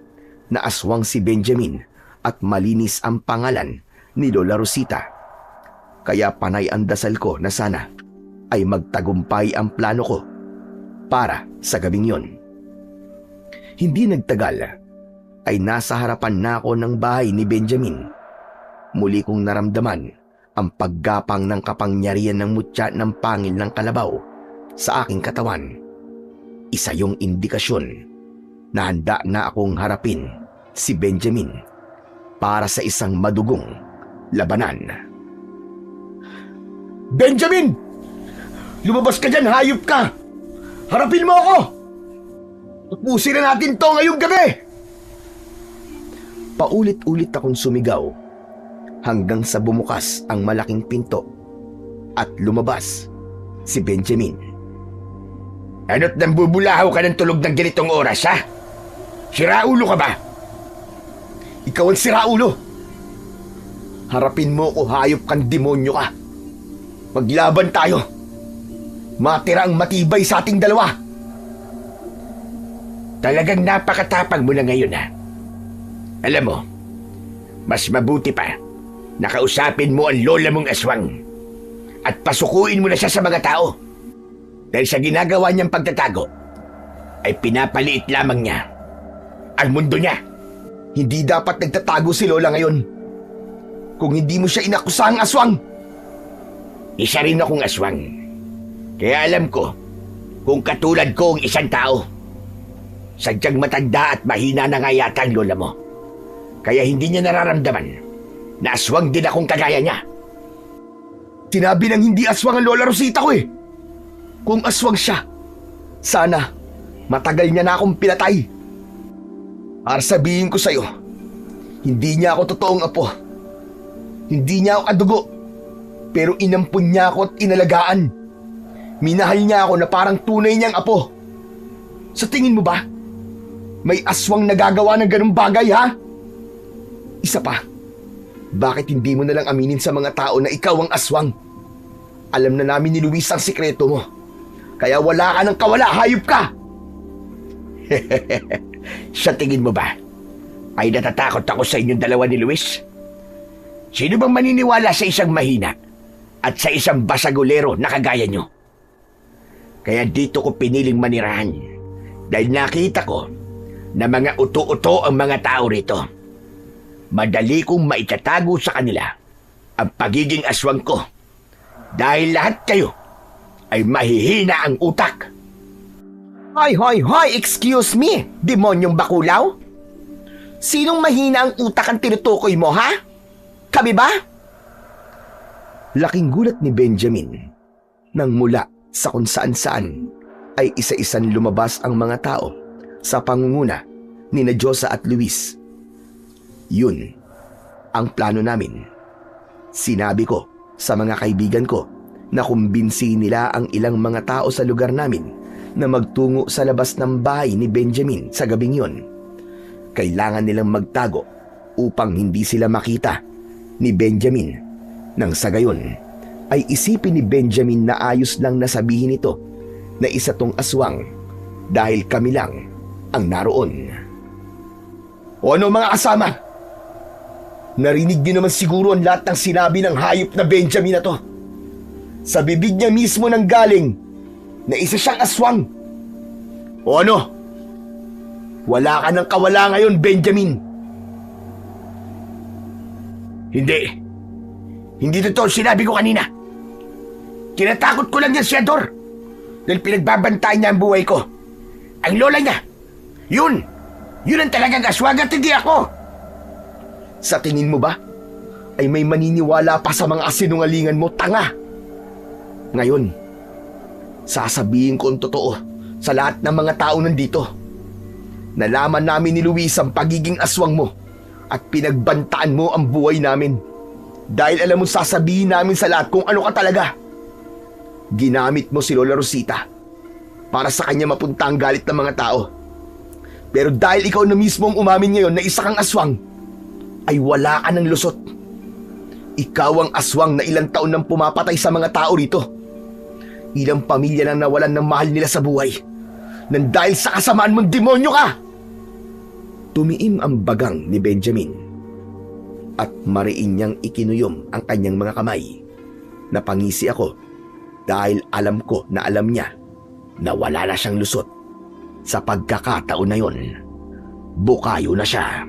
na aswang si Benjamin at malinis ang pangalan ni Lola Rosita. Kaya panay ang dasal ko na sana ay magtagumpay ang plano ko para sa gabing yon. Hindi nagtagal ay nasa harapan na ako ng bahay ni Benjamin. Muli kong naramdaman ang paggapang ng kapangyarihan ng mutya ng pangil ng kalabaw sa aking katawan. Isa yung indikasyon na handa na akong harapin si Benjamin para sa isang madugong labanan. Benjamin! Lumabas ka dyan, hayop ka! Harapin mo ako! Tapusin na natin to ngayong gabi! Paulit-ulit akong sumigaw hanggang sa bumukas ang malaking pinto at lumabas si Benjamin. Ano't nambubulahaw ka ng tulog ng ganitong oras, ha? Siraulo ka ba? Ikaw ang siraulo! Harapin mo ko, hayop kang demonyo ka! Maglaban tayo! Matira ang matibay sa ating dalawa! Talagang napakatapang mo na ngayon, ha? Alam mo, mas mabuti pa nakausapin mo ang lola mong aswang at pasukuin mo na siya sa mga tao. Dahil sa ginagawa niyang pagtatago, ay pinapaliit lamang niya ang mundo niya. Hindi dapat nagtatago si Lola ngayon kung hindi mo siya inakusang aswang. Isa rin akong aswang. Kaya alam ko kung katulad ko ang isang tao. Sadyang matanda at mahina na nga yata ang lola mo. Kaya hindi niya nararamdaman na aswang din akong kagaya niya. Sinabi ng hindi aswang ang Lola Rosita ko eh. Kung aswang siya, sana matagal niya na akong pinatay. Para sabihin ko sa'yo, hindi niya ako totoong apo. Hindi niya ako kadugo. Pero inampun niya ako at inalagaan. Minahal niya ako na parang tunay niyang apo. Sa tingin mo ba, may aswang nagagawa ng ganung bagay, ha? Isa pa, bakit hindi mo nalang aminin sa mga tao na ikaw ang aswang? Alam na namin ni Luis ang sikreto mo. Kaya wala ka ng kawala, hayop ka! Sa tingin mo ba, ay natatakot ako sa inyong dalawa ni Luis? Sino bang maniniwala sa isang mahina at sa isang basagulero na kagaya nyo? Kaya dito ko piniling manirahan dahil nakita ko na mga uto-uto ang mga tao rito. Madali kong maitatago sa kanila ang pagiging aswang ko dahil lahat kayo ay mahihina ang utak. Hoy, hoy, hoy! Excuse me, demonyong bakulaw? Sinong mahina ang utak ang tinutukoy mo, ha? Kami ba? Laking gulat ni Benjamin nang mula sa kung saan-saan ay isa-isan lumabas ang mga tao sa pangunguna ni na Josa at Luis. Yun ang plano namin. Sinabi ko sa mga kaibigan ko na kumbinsi nila ang ilang mga tao sa lugar namin na magtungo sa labas ng bahay ni Benjamin sa gabing yon. kailangan nilang magtago upang hindi sila makita ni Benjamin. Nang sa gayon ay isipin ni Benjamin na ayos lang na sabihin ito na isa tong aswang dahil kami lang ang naroon. O ano mga kasama? Narinig niyo naman siguro ang lahat ng sinabi ng hayop na Benjamin na to. Sa bibig niya mismo nang galing na isa siyang aswang. O ano? Wala ka ng kawala ngayon, Benjamin. Hindi totoo sinabi ko kanina. Tinatakot ko lang yan si Ador dahil pinagbabantayan niya ang buhay ko. Ang lola niya, yun ang talagang aswang at hindi ako. Sa tingin mo ba ay may maniniwala pa sa mga asinungalingan mo, tanga? Ngayon, sasabihin ko ang totoo sa lahat ng mga tao nandito. Nalaman namin ni Luis ang pagiging aswang mo at pinagbantaan mo ang buhay namin. Dahil alam mo sasabihin namin sa lahat kung ano ka talaga. Ginamit mo si Lola Rosita para sa kanya mapunta ang galit ng mga tao. Pero dahil ikaw na mismo ang umamin ngayon na isa kang aswang, ay wala ka ng lusot. Ikaw ang aswang na ilang taon nang pumapatay sa mga tao rito. Ilang pamilya nang nawalan ng mahal nila sa buhay nang dahil sa kasamaan mong demonyo ka. Tumiim ang bagang ni Benjamin at mariin niyang ikinuyom ang kanyang mga kamay. Napangisi ako dahil alam ko na alam niya na wala na siyang lusot. Sa pagkakataon na yon, bukayo na siya.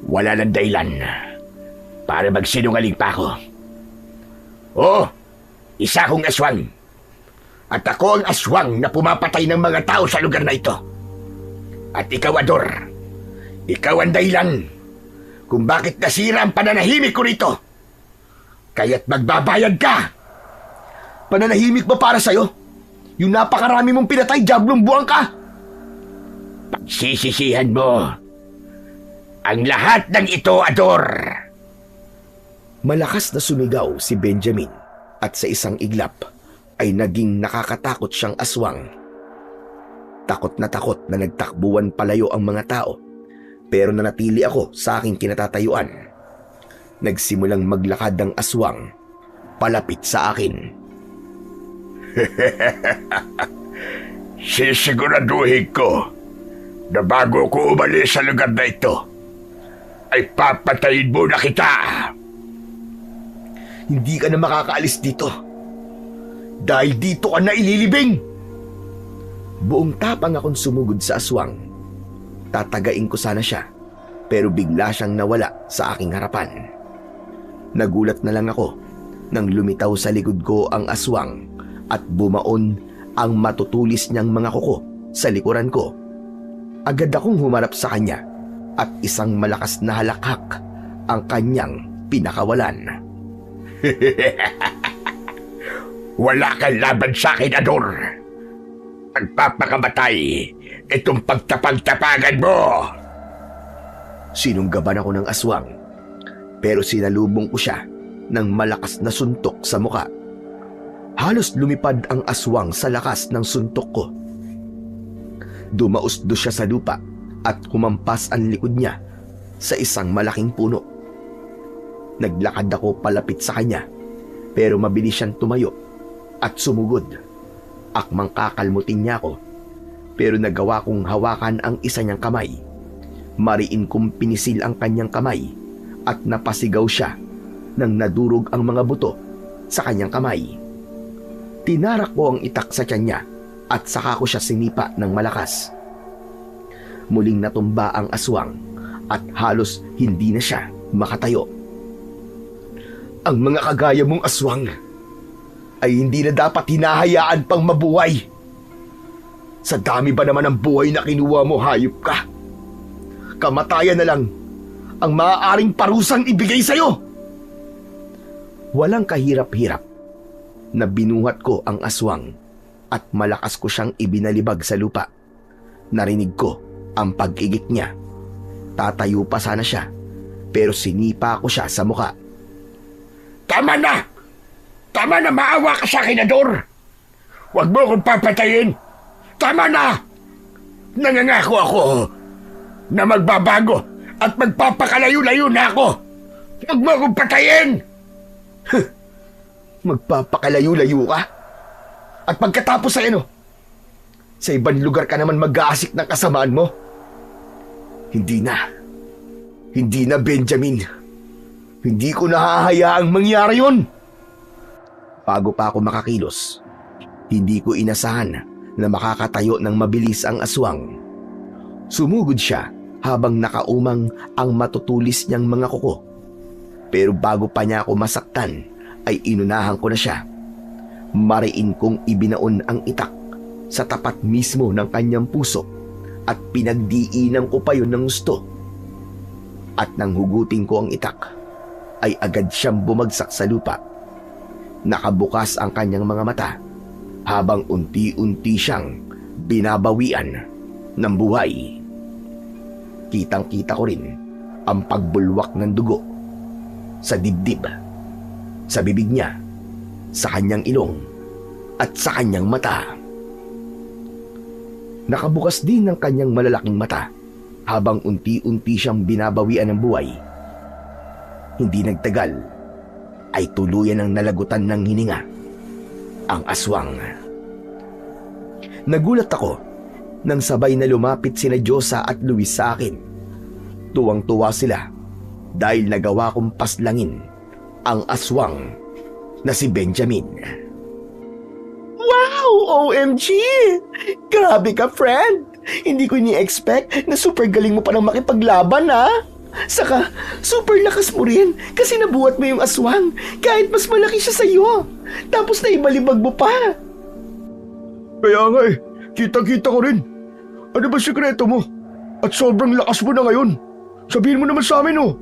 Wala nang dahilan para magsinungaling pa ako. Oo, isa akong aswang. At ako ang aswang na pumapatay ng mga tao sa lugar na ito. At ikaw, Ador, ikaw ang dahilan kung bakit nasira ang pananahimik ko rito. Kaya't magbabayad ka. Pananahimik ba para sa'yo? Yung napakarami mong pinatay, diablong buwang ka! Pagsisisihan mo ang lahat ng ito, Ador. Malakas na sumigaw si Benjamin at sa isang iglap ay naging nakakatakot siyang aswang. Takot na nagtakbuhan palayo ang mga tao, pero nanatili ako sa aking kinatatayuan. Nagsimulang maglakad ang aswang palapit sa akin. Sisiguraduhin ko na bago ko umalis sa lugar na ito, ay papatayin mo na kita. Hindi ka na makakaalis dito dahil dito ka na ililibing. Buong tapang akong sumugod sa aswang. Tatagain ko sana siya, pero bigla siyang nawala sa aking harapan. Nagulat na lang ako nang lumitaw sa likod ko ang aswang at bumaon ang matutulis niyang mga kuko sa likuran ko. Agad akong humarap sa kanya at isang malakas na halakhak ang kanyang pinakawalan. Wala kang laban sa akin, Ador. Magpapakamatay itong pagtapag-tapagan mo. Sinunggaban ako ng aswang, pero sinalubong ko siya ng malakas na suntok sa muka. Halos lumipad ang aswang sa lakas ng suntok ko. Dumausdo siya sa lupa at kumampas ang likod niya sa isang malaking puno. Naglakad ako palapit sa kanya, pero mabilis siyang tumayo at sumugod. Akmang kakalmutin niya ako, pero nagawa kong hawakan ang isa niyang kamay. Mariin kong pinisil ang kanyang kamay at napasigaw siya nang nadurog ang mga buto sa kanyang kamay. Tinarak ko ang itak sa tiyan niya at saka ko siya sinipa ng malakas. Muling natumba ang aswang at halos hindi na siya makatayo. Ang mga kagaya mong aswang ay hindi na dapat hinahayaan pang mabuhay. Sa dami ba naman ng buhay na kinuha mo, hayop ka? Kamatayan na lang ang maaaring parusang ibigay sa'yo. Walang kahirap-hirap na binuhat ko ang aswang at malakas ko siyang ibinalibag sa lupa. Narinig ko ang pag-igit niya. Tatayo pa sana siya, pero sinipa ko siya sa muka. Tama na! Tama na, maawa ka sa akin, Ador! Huwag mo akong papatayin! Tama na! Nangangako ako na magbabago at magpapakalayo-layo na ako. Huwag mo akong patayin! Magpapakalayo-layo ka? At pagkatapos ay ano? Sa ibang lugar ka naman mag-aasik ng kasamaan mo? Hindi na. Hindi na, Benjamin. Hindi ko nahahayaang mangyari yun. Bago pa ako makakilos, hindi ko inasahan na makakatayo ng mabilis ang aswang. Sumugod siya habang nakaumang ang matutulis niyang mga kuko. Pero bago pa niya ako masaktan, ay inunahan ko na siya. Mariin kong ibinaon ang itak sa tapat mismo ng kanyang puso at pinagdiinan ko pa yun ng gusto. At nang hugutin ko ang itak, ay agad siyang bumagsak sa lupa. Nakabukas ang kanyang mga mata habang unti-unti siyang binabawian ng buhay. Kitang-kita ko rin ang pagbulwak ng dugo sa dibdib, sa bibig niya, sa kanyang ilong at sa kanyang mata. Nakabukas din ang kanyang malalaking mata habang unti-unti siyang binabawian ng buhay. Hindi nagtagal ay tuluyan ang nalagutan ng hininga ang aswang. Nagulat ako nang sabay na lumapit sina Diyosa at Luis sa akin. Tuwang-tuwa sila dahil nagawa kong paslangin ang aswang na si Benjamin. Wow! OMG! Grabe ka, friend! Hindi ko ni-expect na super galing mo pa nang makipaglaban, ha? Saka, super lakas mo rin kasi nabuhat mo yung aswang kahit mas malaki siya sa'yo. Tapos naibalibag mo pa. Kaya nga kita-kita ko rin. Ano ba sikreto mo? At sobrang lakas mo na ngayon. Sabihin mo naman sa amin, oh.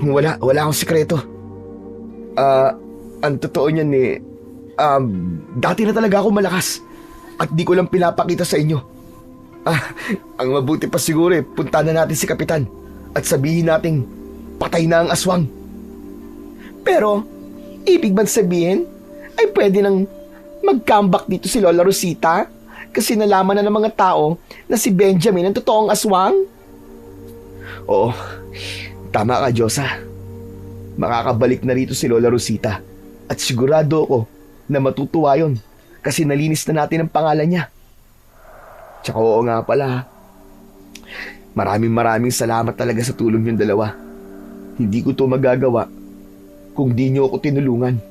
Wala akong sikreto. Ang totoo niyan dati na talaga ako malakas at di ko lang pinapakita sa inyo. Ang mabuti pa siguro punta na natin si Kapitan at sabihin nating patay na ang aswang. Pero, ibig bang sabihin ay pwede nang mag-comeback dito si Lola Rosita kasi nalaman na ng mga tao na si Benjamin ang totoong aswang? Oo, tama ka, Diyosa. Makakabalik na rito si Lola Rosita at sigurado ako na matutuwa yun kasi nalinis na natin ang pangalan niya. Tsaka oo nga pala, maraming salamat talaga sa tulong yung dalawa. Hindi ko to magagawa kung di niyo ako tinulungan.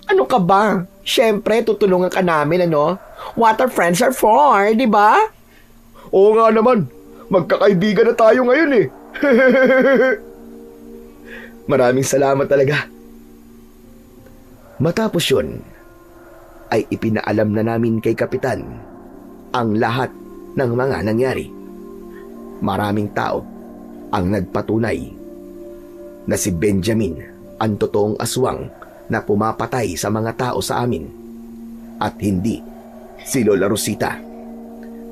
Ano ka ba? Siyempre, tutulungan ka namin, ano? What our friends are for, di ba? Oo nga naman. Magkakaibigan na tayo ngayon eh. Maraming salamat talaga. Matapos yun, ay ipinaalam na namin kay Kapitan ang lahat ng mga nangyari. Maraming tao ang nagpatunay na si Benjamin ang totoong aswang na pumapatay sa mga tao sa amin at hindi si Lola Rosita.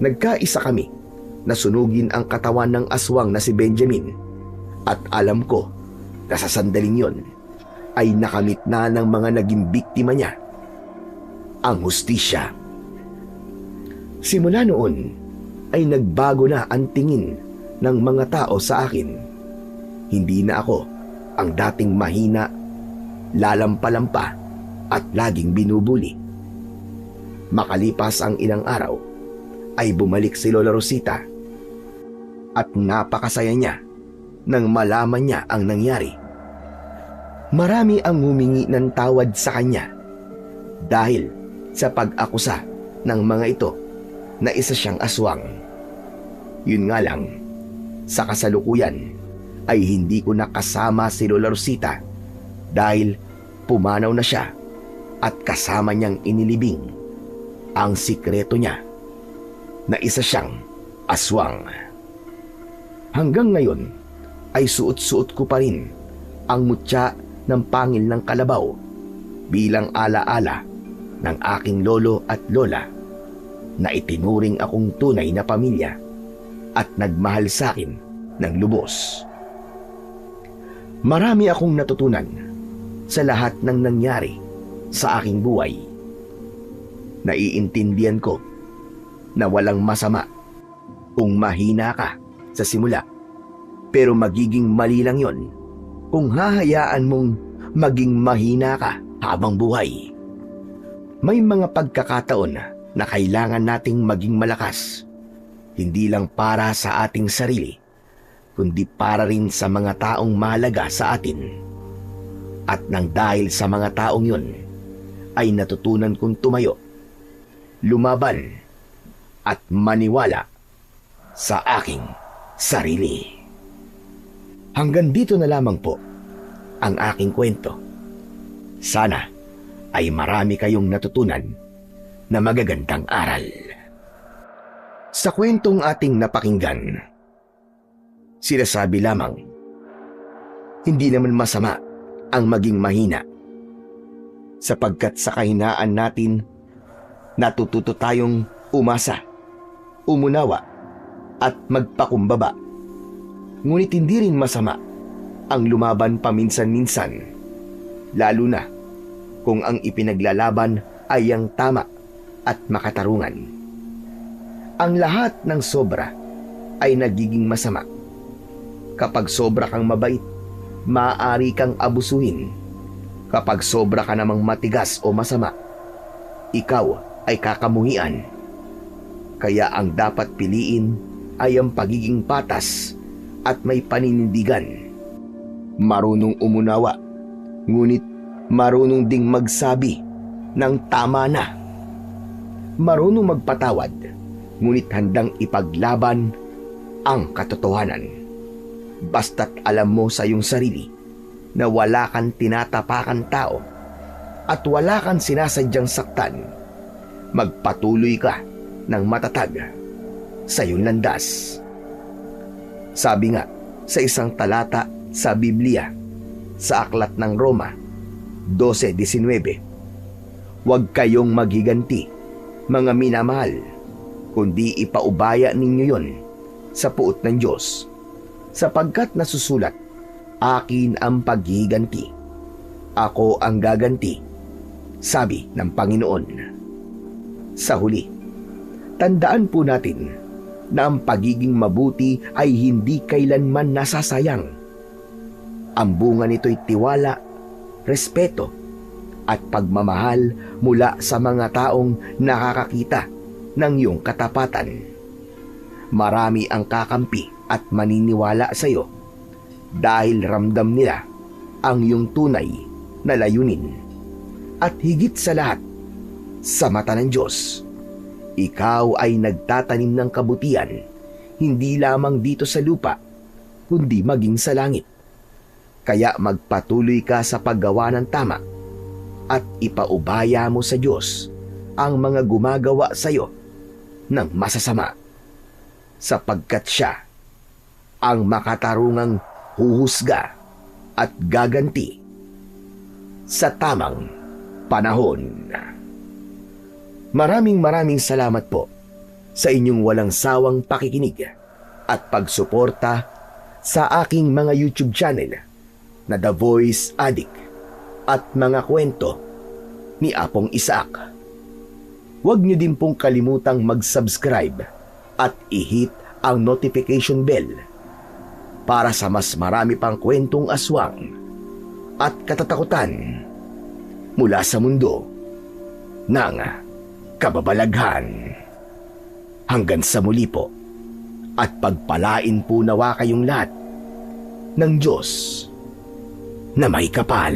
Nagkaisa kami na sunugin ang katawan ng aswang na si Benjamin at alam ko na sa sandaling yon ay nakamit na ng mga naging biktima niya ang hustisya. Simula noon ay nagbago na ang tingin ng mga tao sa akin. Hindi na ako ang dating mahina, lalampalampa at laging binubuli. Makalipas ang ilang araw ay bumalik si Lola Rosita at napakasaya niya nang malaman niya ang nangyari. Marami ang humingi ng tawad sa kanya dahil sa pag-akusa ng mga ito na isa siyang aswang. Yun nga lang, sa kasalukuyan ay hindi ko nakasama si Lola Rosita dahil pumanaw na siya at kasama niyang inilibing ang sikreto niya na isa siyang aswang. Hanggang ngayon ay suot-suot ko pa rin ang mutya ng pangil ng kalabaw bilang alaala ng aking lolo at lola na itinuring akong tunay na pamilya at nagmahal sa akin ng lubos. Marami akong natutunan sa lahat ng nangyari sa aking buhay. Naiintindihan ko na walang masama kung mahina ka sa simula. Pero magiging mali lang yon kung hahayaan mong maging mahina ka habang buhay. May mga pagkakataon na kailangan nating maging malakas, hindi lang para sa ating sarili, kundi para rin sa mga taong mahalaga sa atin. At nang dahil sa mga taong yun, ay natutunan kong tumayo, lumaban, at maniwala sa aking sarili. Hanggang dito na lamang po ang aking kwento. Sana ay marami kayong natutunan na magagandang aral. Sa kwentong ating napakinggan, sinasabi lamang, hindi naman masama ang maging mahina, sapagkat sa kahinaan natin, natututo tayong umasa, umunawa, at magpakumbaba. Ngunit hindi rin masama ang lumaban paminsan-minsan, lalo na kung ang ipinaglalaban ay ang tama at makatarungan. Ang lahat ng sobra ay nagiging masama. Kapag sobra kang mabait, maaari kang abusuhin. Kapag sobra ka namang matigas o masama, ikaw ay kakamuhian. Kaya ang dapat piliin ay ang pagiging patas at may paninindigan. Marunong umunawa, ngunit marunong ding magsabi ng tama na. Marunong magpatawad, ngunit handang ipaglaban ang katotohanan. Basta't alam mo sa iyong sarili na wala kang tinatapakan tao at wala kang sinasadyang saktan, magpatuloy ka ng matatag sa iyong landas. Sabi nga sa isang talata sa Biblia, sa aklat ng Roma 12:19, huwag kayong maghiganti, mga minamahal, kundi ipaubaya ninyo yon sa puot ng Diyos, sapagkat nasusulat, akin ang paghiganti, ako ang gaganti, sabi ng Panginoon. Sa huli, tandaan po natin na ang pagiging mabuti ay hindi kailanman nasasayang. Ang bunga nito'y tiwala, respeto, at pagmamahal mula sa mga taong nakakakita ng iyong katapatan. Marami ang kakampi at maniniwala sa iyo dahil ramdam nila ang iyong tunay na layunin. At higit sa lahat, sa mata ng Diyos, ikaw ay nagtatanim ng kabutihan, hindi lamang dito sa lupa, kundi maging sa langit. Kaya magpatuloy ka sa paggawa ng tama at ipaubaya mo sa Diyos ang mga gumagawa sa iyo ng masasama, sapagkat Siya ang makatarungang huhusga at gaganti sa tamang panahon. Maraming salamat po sa inyong walang sawang pakikinig at pagsuporta sa aking mga YouTube channel na The Voice Addict at mga kwento ni Apong Isaac. Huwag niyo din pong kalimutang mag-subscribe at i-hit ang notification bell para sa mas marami pang kwentong aswang at katatakutan mula sa mundo ng kababalaghan. Hanggang sa muli po, at pagpalain po nawa kayong lahat ng Diyos na may kapal.